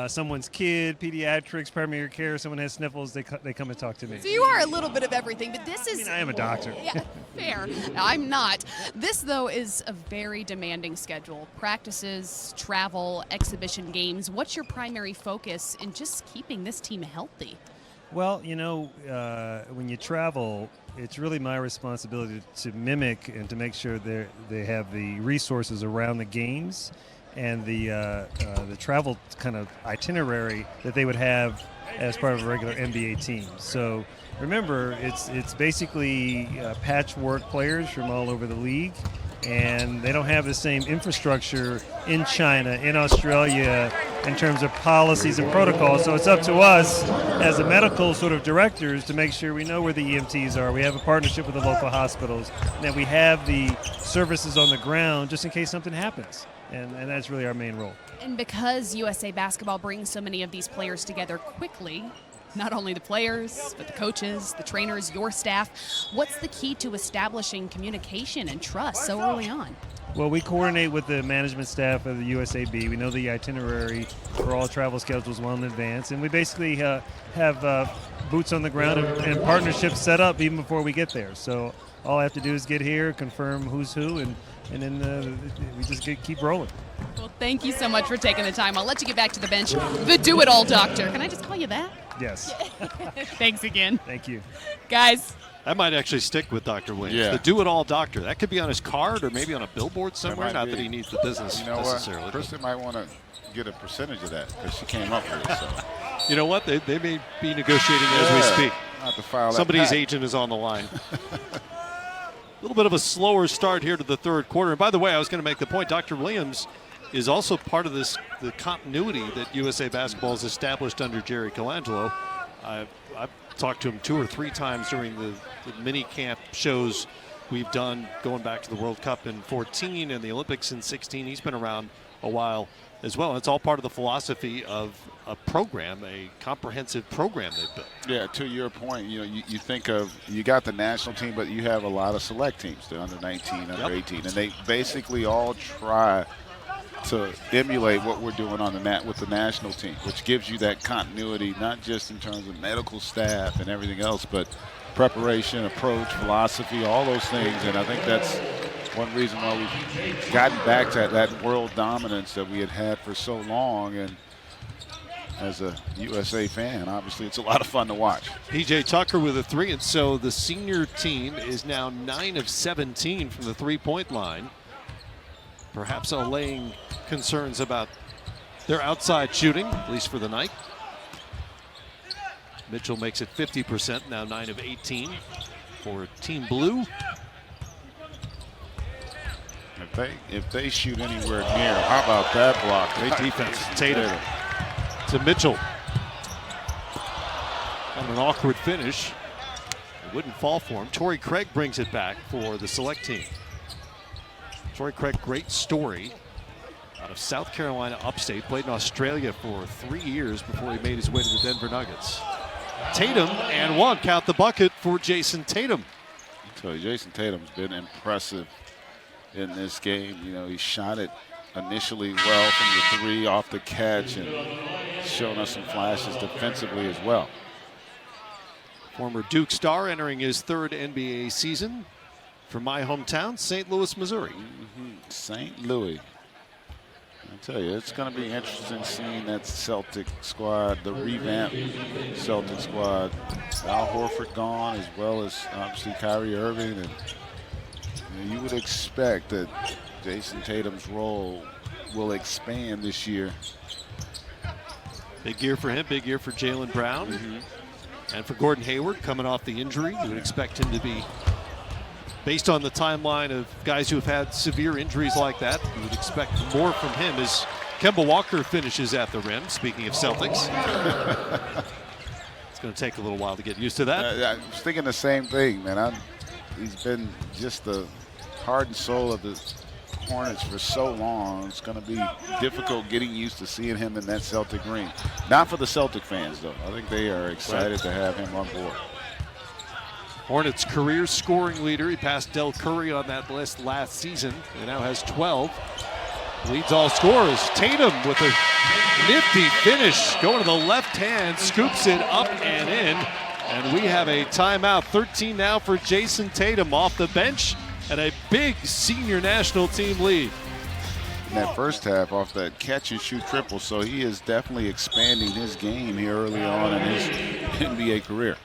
someone's kid, pediatrics, primary care, someone has sniffles, they come and talk to me. So you are a little bit of everything, but this is... I am a doctor. Yeah, fair. I'm not. This, though, is a very demanding schedule. Practices, travel, exhibition games. What's your primary focus in just keeping this team healthy? Well, when you travel, it's really my responsibility to mimic and to make sure they have the resources around the games and the travel kind of itinerary that they would have as part of a regular NBA team. So remember, it's basically patchwork players from all over the league, and they don't have the same infrastructure in China, in Australia, in terms of policies and protocols. So it's up to us as the medical sort of directors to make sure we know where the EMTs are. We have a partnership with the local hospitals, and that we have the services on the ground just in case something happens. And that's really our main role. And because USA Basketball brings so many of these players together quickly, not only the players, but the coaches, the trainers, your staff, what's the key to establishing communication and trust so early on? Well, we coordinate with the management staff of the USAB. We know the itinerary for all travel schedules well in advance, and we basically have boots on the ground and partnerships set up even before we get there. So all I have to do is get here, confirm who's who, and then we just keep rolling. Well, thank you so much for taking the time. I'll let you get back to the bench. The do-it-all doctor. Can I just call you that? Yes. Thanks again. Thank you. Guys. That might actually stick with Dr. Williams. Yeah. The do-it-all doctor. That could be on his card or maybe on a billboard somewhere. Not be. that he needs the business necessarily. What? Kristen might want to get a percentage of that because she came up with it. So. You know what? They may be negotiating as we speak. I'll have to file that Somebody's patent. agent is on the line. A little bit of a slower start here to the third quarter. And by the way, I was going to make the point, Dr. Williams is also part of the continuity that USA Basketball has established under Jerry Colangelo. I've talked to him 2 or 3 times during the mini camp shows we've done going back to the World Cup in 14 and the Olympics in 16. He's been around a while as well. It's all part of the philosophy of a program, a comprehensive program they've built. Yeah, to your point, you think of, you got the national team, but you have a lot of select teams, the under 19, under 18, and they basically all try to emulate what we're doing on with the national team, which gives you that continuity, not just in terms of medical staff and everything else, but preparation, approach, philosophy, all those things. And I think that's one reason why we've gotten back to that world dominance that we had for so long. And as a USA fan, obviously it's a lot of fun to watch. PJ Tucker with a 3, and so the senior team is now 9 of 17 from the three-point line. Perhaps allaying concerns about their outside shooting, at least for the night. Mitchell makes it 50%, now 9 of 18 for Team Blue. if they shoot anywhere near, how about that block? Great defense. Tatum to Mitchell. And an awkward finish. It wouldn't fall for him. Torrey Craig brings it back for the select team. Torrey Craig, great story. Out of South Carolina upstate, played in Australia for 3 years before he made his way to the Denver Nuggets. Tatum and one, count the bucket for Jason Tatum. So Jason Tatum's been impressive in this game. You know, he shot it initially well from the three off the catch and shown us some flashes defensively as well. Former Duke star entering his 3rd NBA season from my hometown, St. Louis, Missouri. St. Louis. I tell you, it's going to be interesting seeing that Celtic squad, the revamped Celtic squad. Al Horford gone, as well as obviously Kyrie Irving, and you would expect that Jason Tatum's role will expand this year. Big year for him, big year for Jaylen Brown. And for Gordon Hayward, coming off the injury, you would expect him to be, based on the timeline of guys who have had severe injuries like that, you would expect more from him as Kemba Walker finishes at the rim, speaking of Celtics. It's going to take a little while to get used to that. I was thinking the same thing, man. He's been just the heart and soul of the Hornets for so long. It's going to be difficult getting used to seeing him in that Celtic ring. Not for the Celtic fans, though. I think they are excited to have him on board. Hornets career scoring leader. He passed Del Curry on that list last season. He now has 12. Leads all scorers. Tatum with a nifty finish. Going to the left hand. Scoops it up and in. And we have a timeout. 13 now for Jason Tatum off the bench. And a big senior national team lead. In that first half off that catch and shoot triple. So he is definitely expanding his game here early on in his NBA career.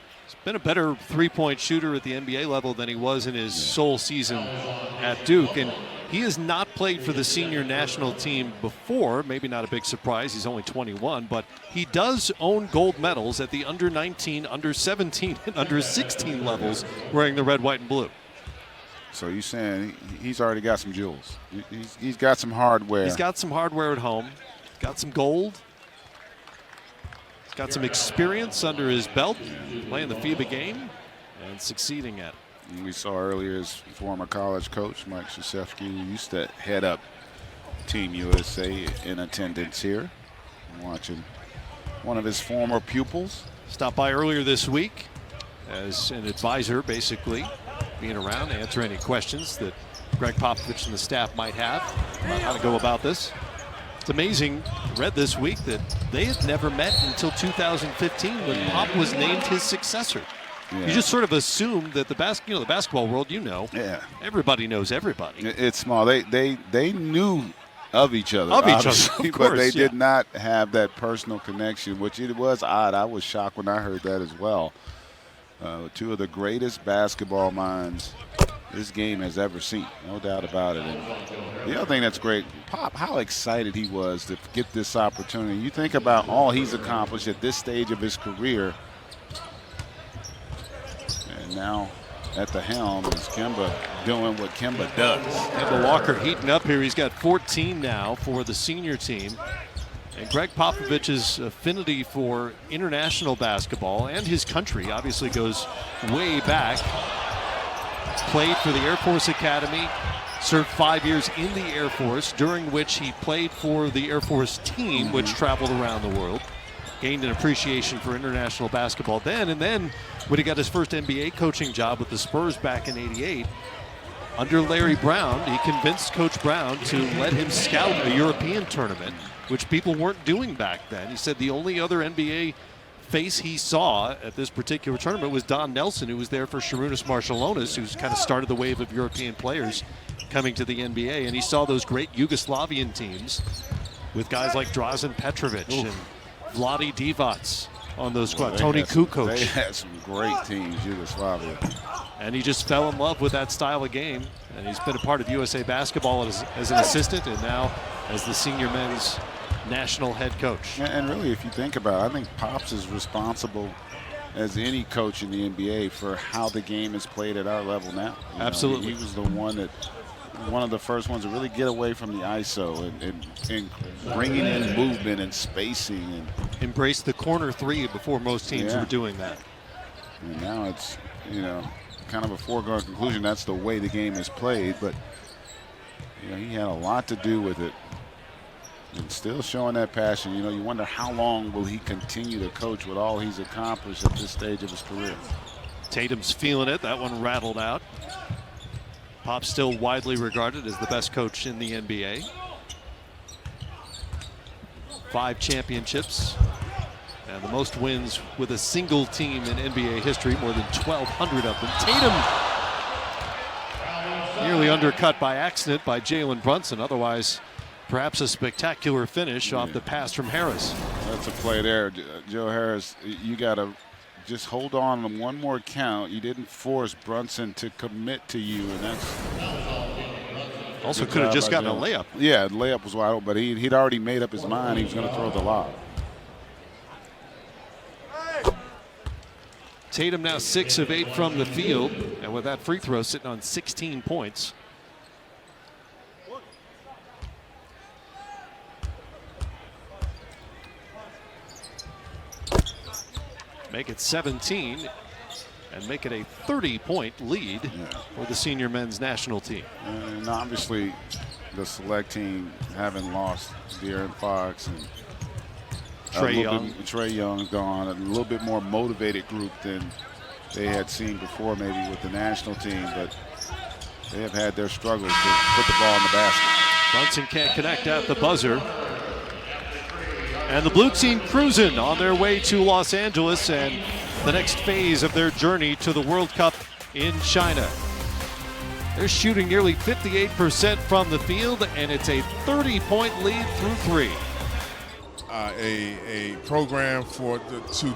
Been a better three-point shooter at the NBA level than he was in his sole season at Duke. And he has not played for the senior national team before. Maybe not a big surprise. He's only 21. But he does own gold medals at the under 19, under 17, and under 16 levels wearing the red, white, and blue. So you're saying he's already got some jewels. He's got some hardware. He's got some hardware at home. Got some gold. Got some experience under his belt, playing the FIBA game and succeeding at it. We saw earlier his former college coach, Mike Krzyzewski, who used to head up Team USA in attendance here. I'm watching one of his former pupils. Stopped by earlier this week as an advisor, basically, being around to answer any questions that Greg Popovich and the staff might have about how to go about this. It's amazing, read this week, that they had never met until 2015 when Pop was named his successor. Yeah. You just sort of assume that the basketball world, everybody knows everybody. It's small. They knew of each other, of course, but they did not have that personal connection, which it was odd. I was shocked when I heard that as well. Two of the greatest basketball minds this game has ever seen, no doubt about it. And the other thing that's great, Pop, how excited he was to get this opportunity. You think about all he's accomplished at this stage of his career. And now at the helm is Kemba doing what Kemba does. Kemba Walker heating up here. He's got 14 now for the senior team. And Greg Popovich's affinity for international basketball and his country obviously goes way back. Played for the Air Force Academy, served 5 years in the Air Force, during which he played for the Air Force team, which traveled around the world. Gained an appreciation for international basketball then, and then when he got his first NBA coaching job with the Spurs back in '88, under Larry Brown, he convinced Coach Brown to let him scout a European tournament, which people weren't doing back then. He said the only other NBA face he saw at this particular tournament was Don Nelson, who was there for Sharunas Marciulionis, who's kind of started the wave of European players coming to the NBA. And he saw those great Yugoslavian teams with guys like Drazen Petrovic and Vlade Divac on those squads. Tony Kukoc. They had some great teams, Yugoslavia. And he just fell in love with that style of game. And he's been a part of USA basketball as an assistant and now as the senior men's national head coach. And really, if you think about it, I think Pops is responsible as any coach in the NBA for how the game is played at our level now. Absolutely. He was the one that one of the first ones to really get away from the ISO and bringing in movement and spacing. And embrace the corner three before most teams were doing that. And now it's, kind of a foregone conclusion that's the way the game is played. But, he had a lot to do with it. And still showing that passion. You wonder how long will he continue to coach with all he's accomplished at this stage of his career. Tatum's feeling it. That one rattled out. Pop's still widely regarded as the best coach in the NBA. 5 championships and the most wins with a single team in NBA history, more than 1,200 of them. Tatum nearly undercut by accident by Jalen Brunson. Otherwise, perhaps a spectacular finish off the pass from Harris. That's a play there. Joe Harris, you got to just hold on to one more count. You didn't force Brunson to commit to you, and that's also could have just gotten a layup. Yeah, the layup was wide open, but he'd already made up his mind he was going to throw the lob. Tatum now 6 of 8 from the field, and with that free throw sitting on 16 points. Make it 17 and make it a 30-point lead for the senior men's national team. And obviously the select team having lost De'Aaron Fox and Trae Young's gone, a little bit more motivated group than they had seen before maybe with the national team, but they have had their struggles to put the ball in the basket. Brunson can't connect at the buzzer. And the blue team cruising on their way to Los Angeles and the next phase of their journey to the World Cup in China. They're shooting nearly 58% from the field, and it's a 30-point lead through 3. A program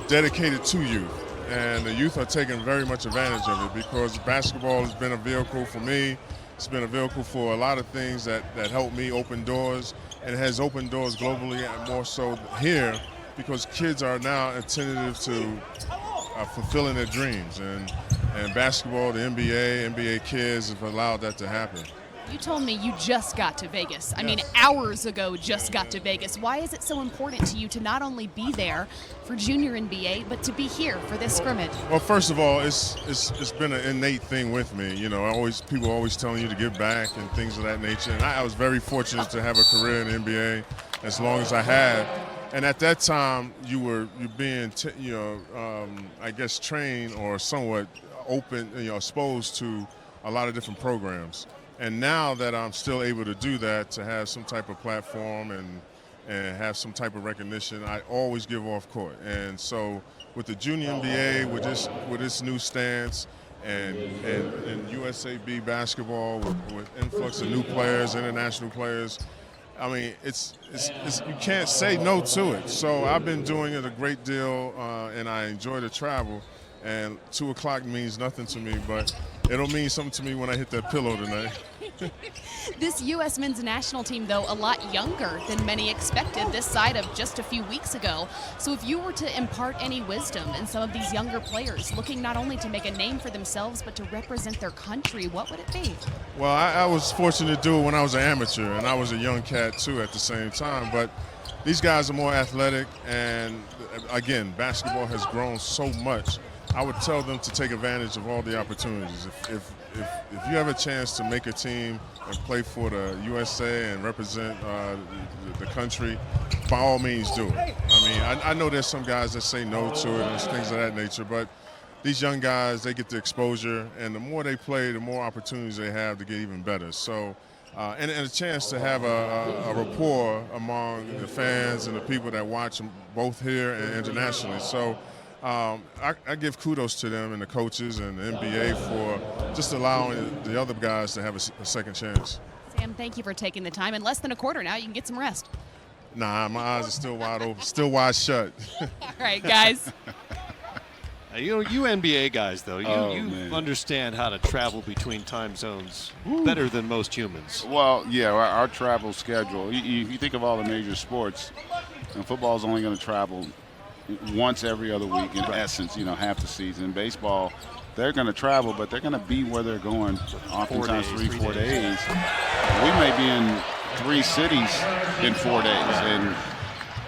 dedicated to youth, and the youth are taking very much advantage of it because basketball has been a vehicle for me. It's been a vehicle for a lot of things that help me open doors, and it has opened doors globally and more so here because kids are now attentive to fulfilling their dreams, and basketball, the NBA kids have allowed that to happen. You told me you just got to Vegas. I mean, hours ago just got to Vegas. Why is it so important to you to not only be there for Junior NBA, but to be here for this scrimmage? Well, first of all, it's been an innate thing with me. People always telling you to give back and things of that nature. And I was very fortunate to have a career in the NBA as long as I had. And at that time, you're being, I guess, trained or somewhat open, exposed to a lot of different programs. And now that I'm still able to do that, to have some type of platform and have some type of recognition, I always give off court. And so with the Junior NBA, with this new stance, and USAB basketball with influx of new players, international players, I mean, it's you can't say no to it. So I've been doing it a great deal, and I enjoy the travel. And 2 o'clock means nothing to me, but it'll mean something to me when I hit that pillow tonight. This U.S. men's national team, though, a lot younger than many expected this side of just a few weeks ago. So if you were to impart any wisdom in some of these younger players looking not only to make a name for themselves but to represent their country, what would it be? Well, I was fortunate to do it when I was an amateur, and I was a young cat, too, at the same time. But these guys are more athletic, and, again, basketball has grown so much. I would tell them to take advantage of all the opportunities. If you have a chance to make a team and play for the USA and represent the country, by all means do it. I mean, I know there's some guys that say no to it and things of that nature, but these young guys, they get the exposure, and the more they play, the more opportunities they have to get even better. So, and a chance to have a rapport among the fans and the people that watch them both here and internationally. So. I give kudos to them and the coaches and the NBA for just allowing the other guys to have a second chance. Sam, thank you for taking the time. In less than a quarter now, you can get some rest. Nah, my eyes are still wide open, still wide shut. All right, guys. You NBA guys, though, you understand how to travel between time zones better than most humans. Well, yeah, our travel schedule, you think of all the major sports, and football is only going to travel once every other week in essence, half the season. Baseball, they're going to travel, but they're going to be where they're going oftentimes 3-4 days. We may be in 3 cities in 4 days, and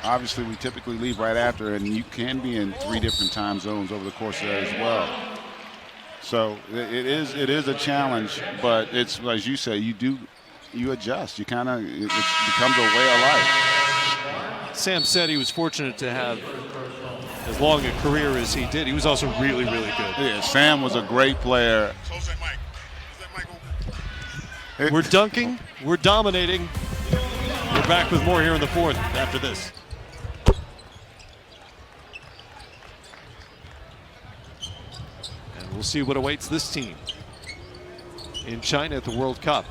obviously we typically leave right after, and you can be in 3 different time zones over the course of that as well. So it is a challenge, but it's, as you say, you adjust. You kind of, it becomes a way of life. Sam said he was fortunate to have as long a career as he did. He was also really, really good. Yeah, Sam was a great player. Close that mic. Is that mic open? We're dunking. We're dominating. We're back with more here in the 4th after this. And we'll see what awaits this team in China at the World Cup.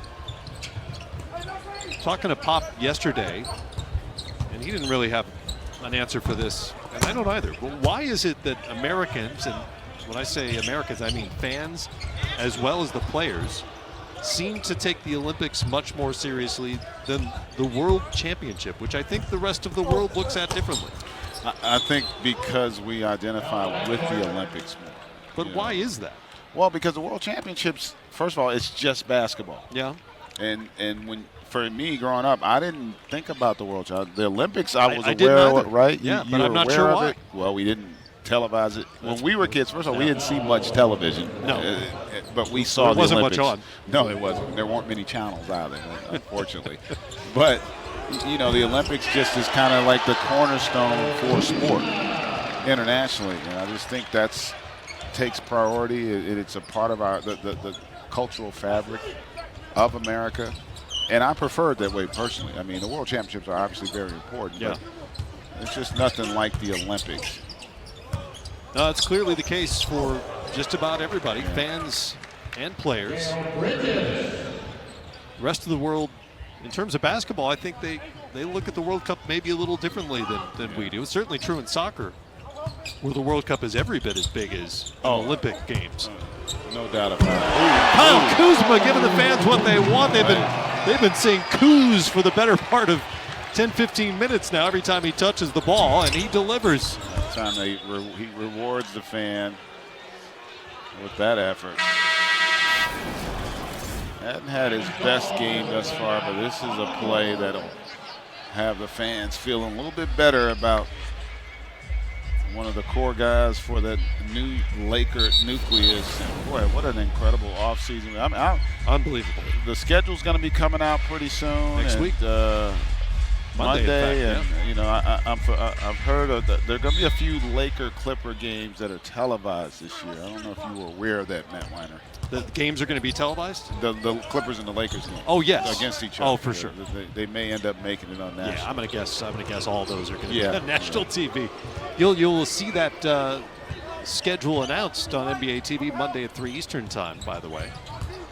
Talking to Pop yesterday, and he didn't really have an answer for this, and I don't either. Well, why is it that Americans, and when I say Americans, I mean fans as well as the players, seem to take the Olympics much more seriously than the World Championship, which I think the rest of the world looks at differently? I think because we identify with the Olympics more. But why is that? Well, because the World Championships, first of all, it's just basketball. Yeah. And when, for me growing up, I didn't think about the World Championship. The Olympics, I was I didn't aware of either. it, right? Yeah, you but were I'm not aware sure of why. it. Well, we didn't televise it. When we were kids, first of all, we didn't see much television. No. But we saw There wasn't the much Olympics. on. No, it wasn't. There weren't many channels either, unfortunately. But, you know, the Olympics just is kind of like the cornerstone for sport internationally. And I just think that's takes priority. It's a part of our the cultural fabric of America. And I prefer it that way personally. I mean, the World Championships are obviously very important. Yeah. But it's just nothing like the Olympics. No, it's clearly the case for just about everybody, fans and players. The rest of the world, in terms of basketball, I think they look at the World Cup maybe a little differently than we do. It's certainly true in soccer, where the World Cup is every bit as big as Olympic Games. No doubt about it. Kyle Kuzma giving the fans what they want. They've been saying Kuz for the better part of 10-15 minutes now every time he touches the ball, and he delivers. Time he rewards the fan with that effort. Hadn't had his best game thus far, but this is a play that'll have the fans feeling a little bit better about one of the core guys for that new Laker nucleus. And boy, what an incredible offseason. Unbelievable. The schedule's going to be coming out pretty soon. Next week. Monday, in fact, and you know, I've heard of there are going to be a few Laker-Clipper games that are televised this year. I don't know if you were aware of that, Matt Weiner. The games are going to be televised? The Clippers and the Lakers game. Oh, yes. Against each other. Oh, for sure. They may end up making it on national. Yeah, I'm going to guess all those are going to be Yeah. on national TV. You'll see that schedule announced on NBA TV Monday at 3 Eastern time, by the way.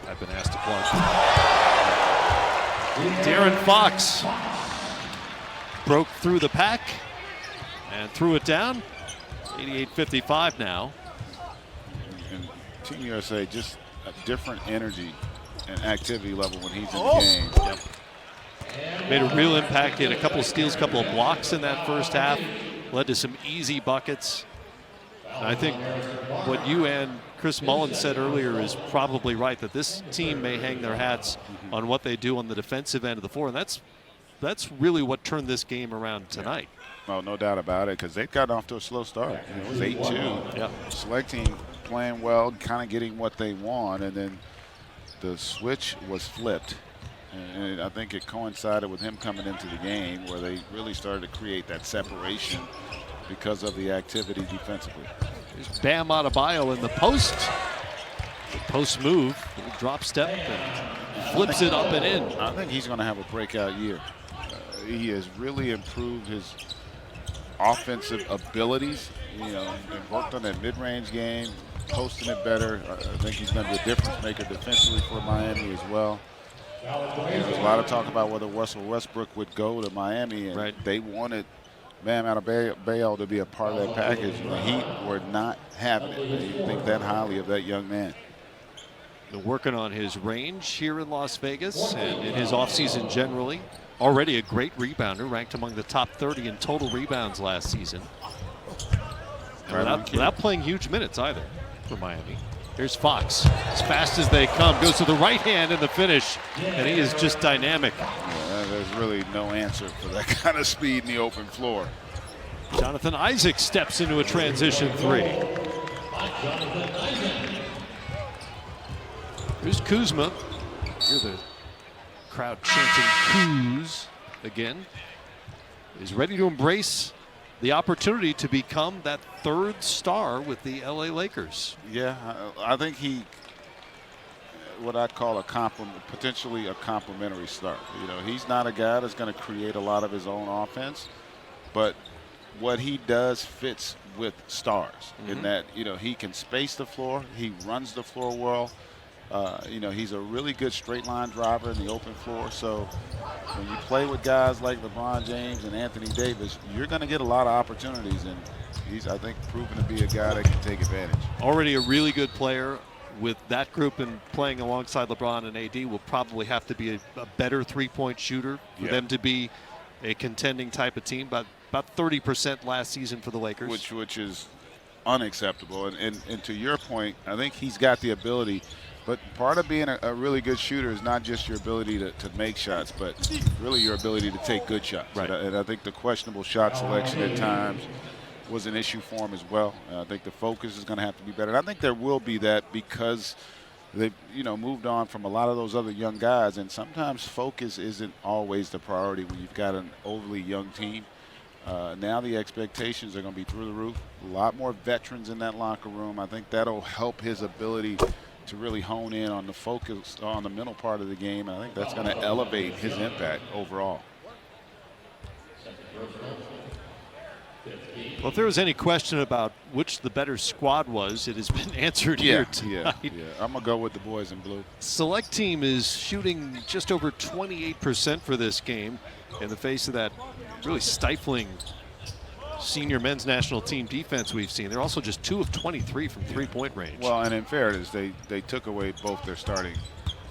I've been asked to plug. De'Aaron Fox broke through the pack and threw it down. 88-55 now. And Team USA, just a different energy and activity level when he's in the game. Yep. Made a real impact. He had a couple of steals, couple of blocks in that first half. Led to some easy buckets. And I think what you and Chris Mullin said earlier is probably right, that this team may hang their hats on what they do on the defensive end of the floor. And that's really what turned this game around tonight. Oh, no doubt about it, because they'd gotten off to a slow start. It was 8-2. Yeah. Select team playing well, kind of getting what they want, and then the switch was flipped. And I think it coincided with him coming into the game where they really started to create that separation because of the activity defensively. There's Bam Adebayo in the post. The post move, drop step, and flips it up and in. I think he's going to have a breakout year. He has really improved his offensive abilities, you know, and worked on that mid-range game, posting it better. I think he's going to be a difference maker defensively for Miami as well. There's a lot of talk about whether Russell Westbrook would go to Miami, and they wanted Bam Adebayo to be a part of that package, and the Heat were not having it. They didn't think that highly of that young man. They're working on his range here in Las Vegas and in his offseason generally. Already a great rebounder, ranked among the top 30 in total rebounds last season. And without playing huge minutes either for Miami. Here's Fox, as fast as they come, goes to the right hand in the finish, and he is just dynamic. Yeah, there's really no answer for that kind of speed in the open floor. Jonathan Isaac steps into a transition 3. Here's Kuzma. Hear the crowd chanting Kuz again. He's ready to embrace the opportunity to become that 3rd star with the LA Lakers. Yeah, I think he, what I'd call potentially a complimentary start. You know, he's not a guy that's going to create a lot of his own offense, but what he does fits with stars in that, you know, he can space the floor, he runs the floor well. You know, he's a really good straight line driver in the open floor. So when you play with guys like LeBron James and Anthony Davis, you're going to get a lot of opportunities, and he's, I think, proven to be a guy that can take advantage. Already a really good player with that group, and playing alongside LeBron and AD will probably have to be a better three-point shooter for them to be a contending type of team. But about 30% last season for the Lakers. Which is unacceptable. And to your point, I think he's got the ability. But part of being a really good shooter is not just your ability to make shots, but really your ability to take good shots. Right. And I think the questionable shot selection at times was an issue for him as well. I think the focus is going to have to be better. And I think there will be that because they've, you know, moved on from a lot of those other young guys. And sometimes focus isn't always the priority when you've got an overly young team. Now the expectations are going to be through the roof. A lot more veterans in that locker room. I think that'll help his ability to really hone in on the focus on the mental part of the game. And I think that's going to elevate his impact overall. Well, if there was any question about which the better squad was, it has been answered here tonight. Yeah. I'm going to go with the boys in blue. Select team is shooting just over 28% for this game in the face of that really stifling senior men's national team defense we've seen. They're also just 2 of 23 from three-point range. Well, and in fairness, they took away both their starting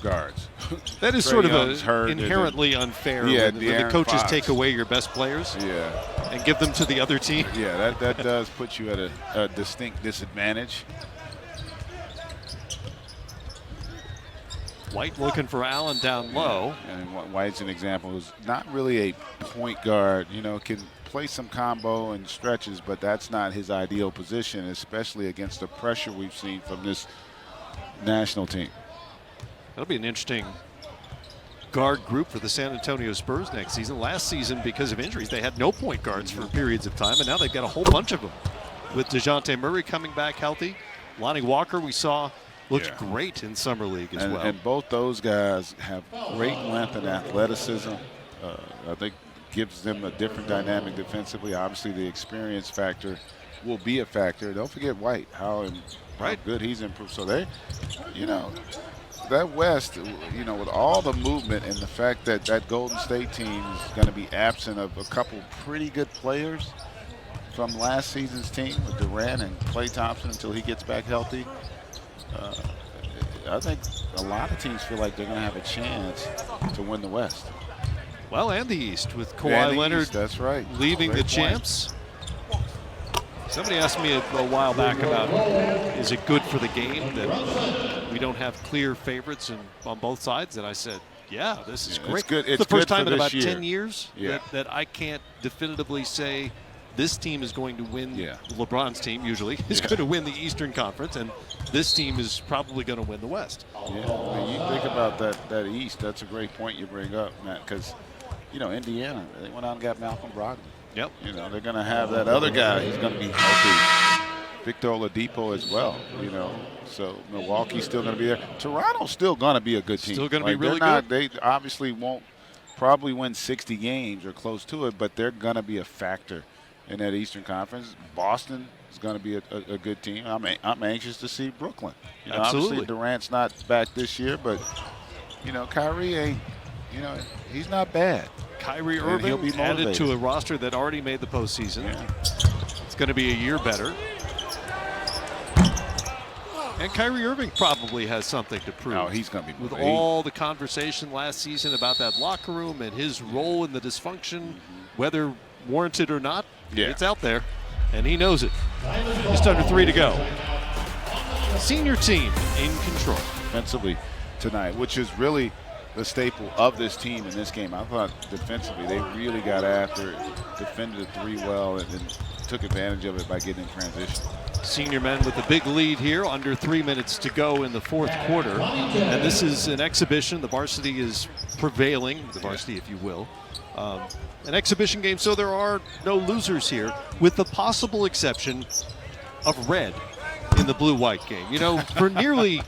guards. That is sort of inherently unfair when the coaches take away your best players and give them to the other team. Yeah, that does put you at a distinct disadvantage. White looking for Allen down low. And White's an example who's not really a point guard, you know, can play some combo and stretches, but that's not his ideal position, especially against the pressure we've seen from this national team. That'll be an interesting guard group for the San Antonio Spurs next season. Last season, because of injuries, they had no point guards for periods of time, and now they've got a whole bunch of them. With DeJounte Murray coming back healthy, Lonnie Walker we saw looked great in Summer League as well. And both those guys have great length and athleticism. I think gives them a different dynamic defensively. Obviously, the experience factor will be a factor. Don't forget White, how good he's improved. So they, you know, that West, you know, with all the movement and the fact that that Golden State team is going to be absent of a couple pretty good players from last season's team with Durant and Klay Thompson until he gets back healthy. I think a lot of teams feel like they're going to have a chance to win the West. Well, and the East with Kawhi Leonard that's right. leaving the champs. Somebody asked me a while back about, is it good for the game that we don't have clear favorites on both sides? And I said, yeah, this is great. It's good. It's the first time in about year. 10 years that I can't definitively say this team is going to win. LeBron's team usually is going to win the Eastern Conference, and this team is probably going to win the West. Yeah, I mean, you think about that East. That's a great point you bring up, Matt, because, you know, Indiana, they went out and got Malcolm Brogdon. Yep. You know, they're going to have that other guy. He's going to be healthy. Victor Oladipo as well, you know. So Milwaukee's still going to be there. Toronto's still going to be a good team. Still going to be really good. They obviously won't probably win 60 games or close to it, but they're going to be a factor in that Eastern Conference. Boston is going to be a good team. I'm anxious to see Brooklyn. You know, absolutely. Obviously Durant's not back this year, but, you know, Kyrie ain't, you know, he's not bad. Kyrie Irving added to a roster that already made the postseason. It's going to be a year better. And Kyrie Irving probably has something to prove. Oh, he's going to be with all the conversation last season about that locker room and his role in the dysfunction, whether warranted or not, it's out there, and he knows it. Just under 3 to go. senior team in control. Defensively tonight, which is really the staple of this team in this game. I thought defensively they really got after it, defended the three well, and then took advantage of it by getting in transition. Senior men with a big lead here, under 3 minutes to go in the fourth quarter. And this is an exhibition. The varsity is prevailing, the varsity if you will. An exhibition game, so there are no losers here, with the possible exception of red in the blue-white game. You know, for nearly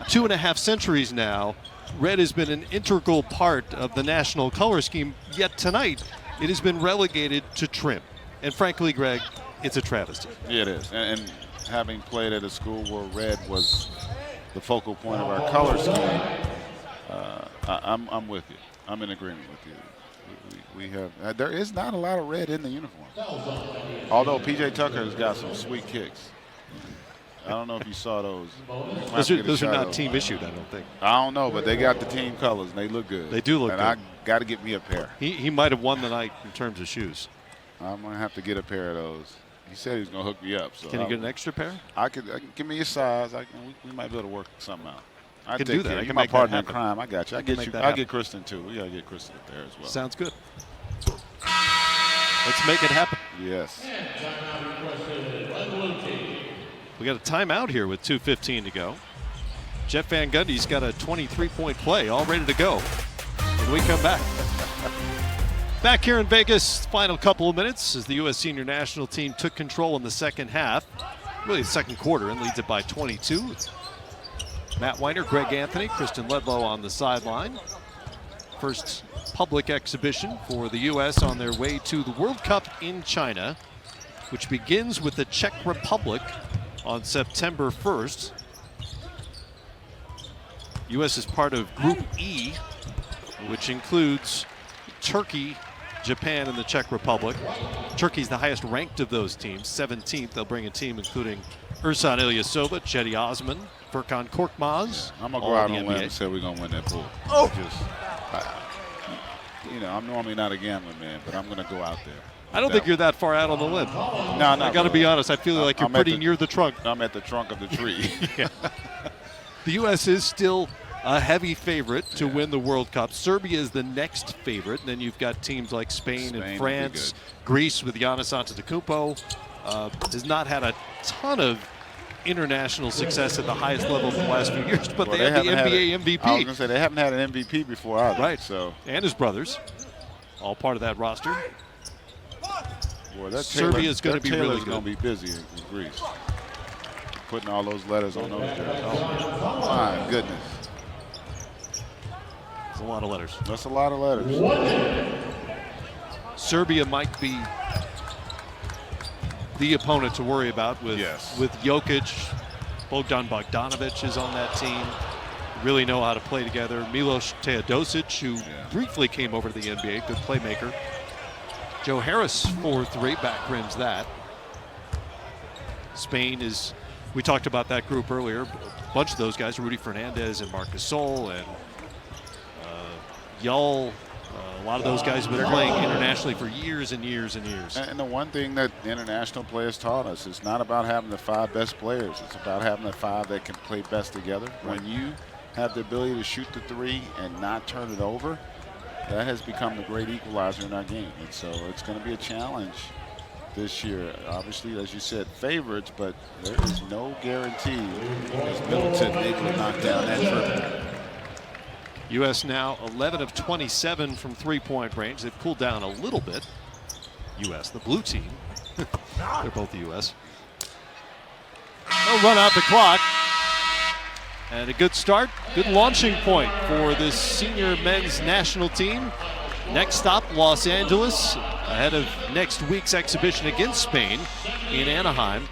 2.5 centuries now, red has been an integral part of the national color scheme, yet tonight it has been relegated to trim. And frankly, Greg, it's a travesty. Yeah, it is. And having played at a school where red was the focal point of our color scheme, I'm with you. I'm in agreement with you. We have there is not a lot of red in the uniform. Although PJ Tucker has got some sweet kicks. I don't know if you saw those. Those are not team issued, I don't think. I don't know, but they got the team colors and they look good. They do look good. And I got to get me a pair. He might have won the night in terms of shoes. I'm going to have to get a pair of those. He said he was going to hook me up. So can you get an extra pair? I can give me your size. We might be able to work something out. I can do that. You're my partner in crime. I got you. I'll get Kristen too. We got to get Kristen up there as well. Sounds good. Let's make it happen. Yes. We got a timeout here with 2:15 to go. Jeff Van Gundy's got a 23-point play all ready to go when we come back. Back here in Vegas, final couple of minutes as the U.S. senior national team took control in the second half, really the second quarter, and leads it by 22. Matt Weiner, Greg Anthony, Kristen Ledlow on the sideline. First public exhibition for the U.S. on their way to the World Cup in China, which begins with the Czech Republic on September 1st. U.S. is part of Group E, which includes Turkey, Japan, and the Czech Republic. Turkey's the highest ranked of those teams, 17th. They'll bring a team including Ersan Ilyasova, Cedi Osman, Furkan Korkmaz. I'm going to go out on a limb and say we're going to win that pool. I'm normally not a gambling man, but I'm going to go out there. I don't think you're that far out on the limb. No, I got to be honest. I feel like you're pretty near the trunk. I'm at the trunk of the tree. The U.S. is still a heavy favorite to win the World Cup. Serbia is the next favorite. And then you've got teams like Spain and France. Greece with Giannis Antetokounmpo has not had a ton of international success at the highest level for the last few years, but they had the NBA MVP. I was going to say, they haven't had an MVP before either. Right. So. And his brothers, all part of that roster. Boy, that Serbia is going to be really good. Going to be busy in Greece. Putting all those letters on those jerseys. Oh, my goodness. That's a lot of letters. That's a lot of letters. Serbia might be the opponent to worry about with Jokic. Bogdan Bogdanovic is on that team. Really know how to play together. Milos Teodosic, who briefly came over to the NBA, good playmaker. Joe Harris, 4-3, back rims that. Spain is, we talked about that group earlier. A bunch of those guys, Rudy Fernandez and Marc Gasol and Yul. A lot of those guys have been playing internationally for years and years and years. And the one thing that international players taught us, it's not about having the 5 best players. It's about having the 5 that can play best together. Right. When you have the ability to shoot the 3 and not turn it over, that has become the great equalizer in our game. And so it's going to be a challenge this year. Obviously, as you said, favorites, but there is no guarantee as Middleton able to knock down that triple. U.S. now 11 of 27 from three-point range. They've cooled down a little bit. U.S., the blue team. They're both the U.S. They'll run out the clock. And a good start, good launching point for this senior men's national team. Next stop, Los Angeles, ahead of next week's exhibition against Spain in Anaheim.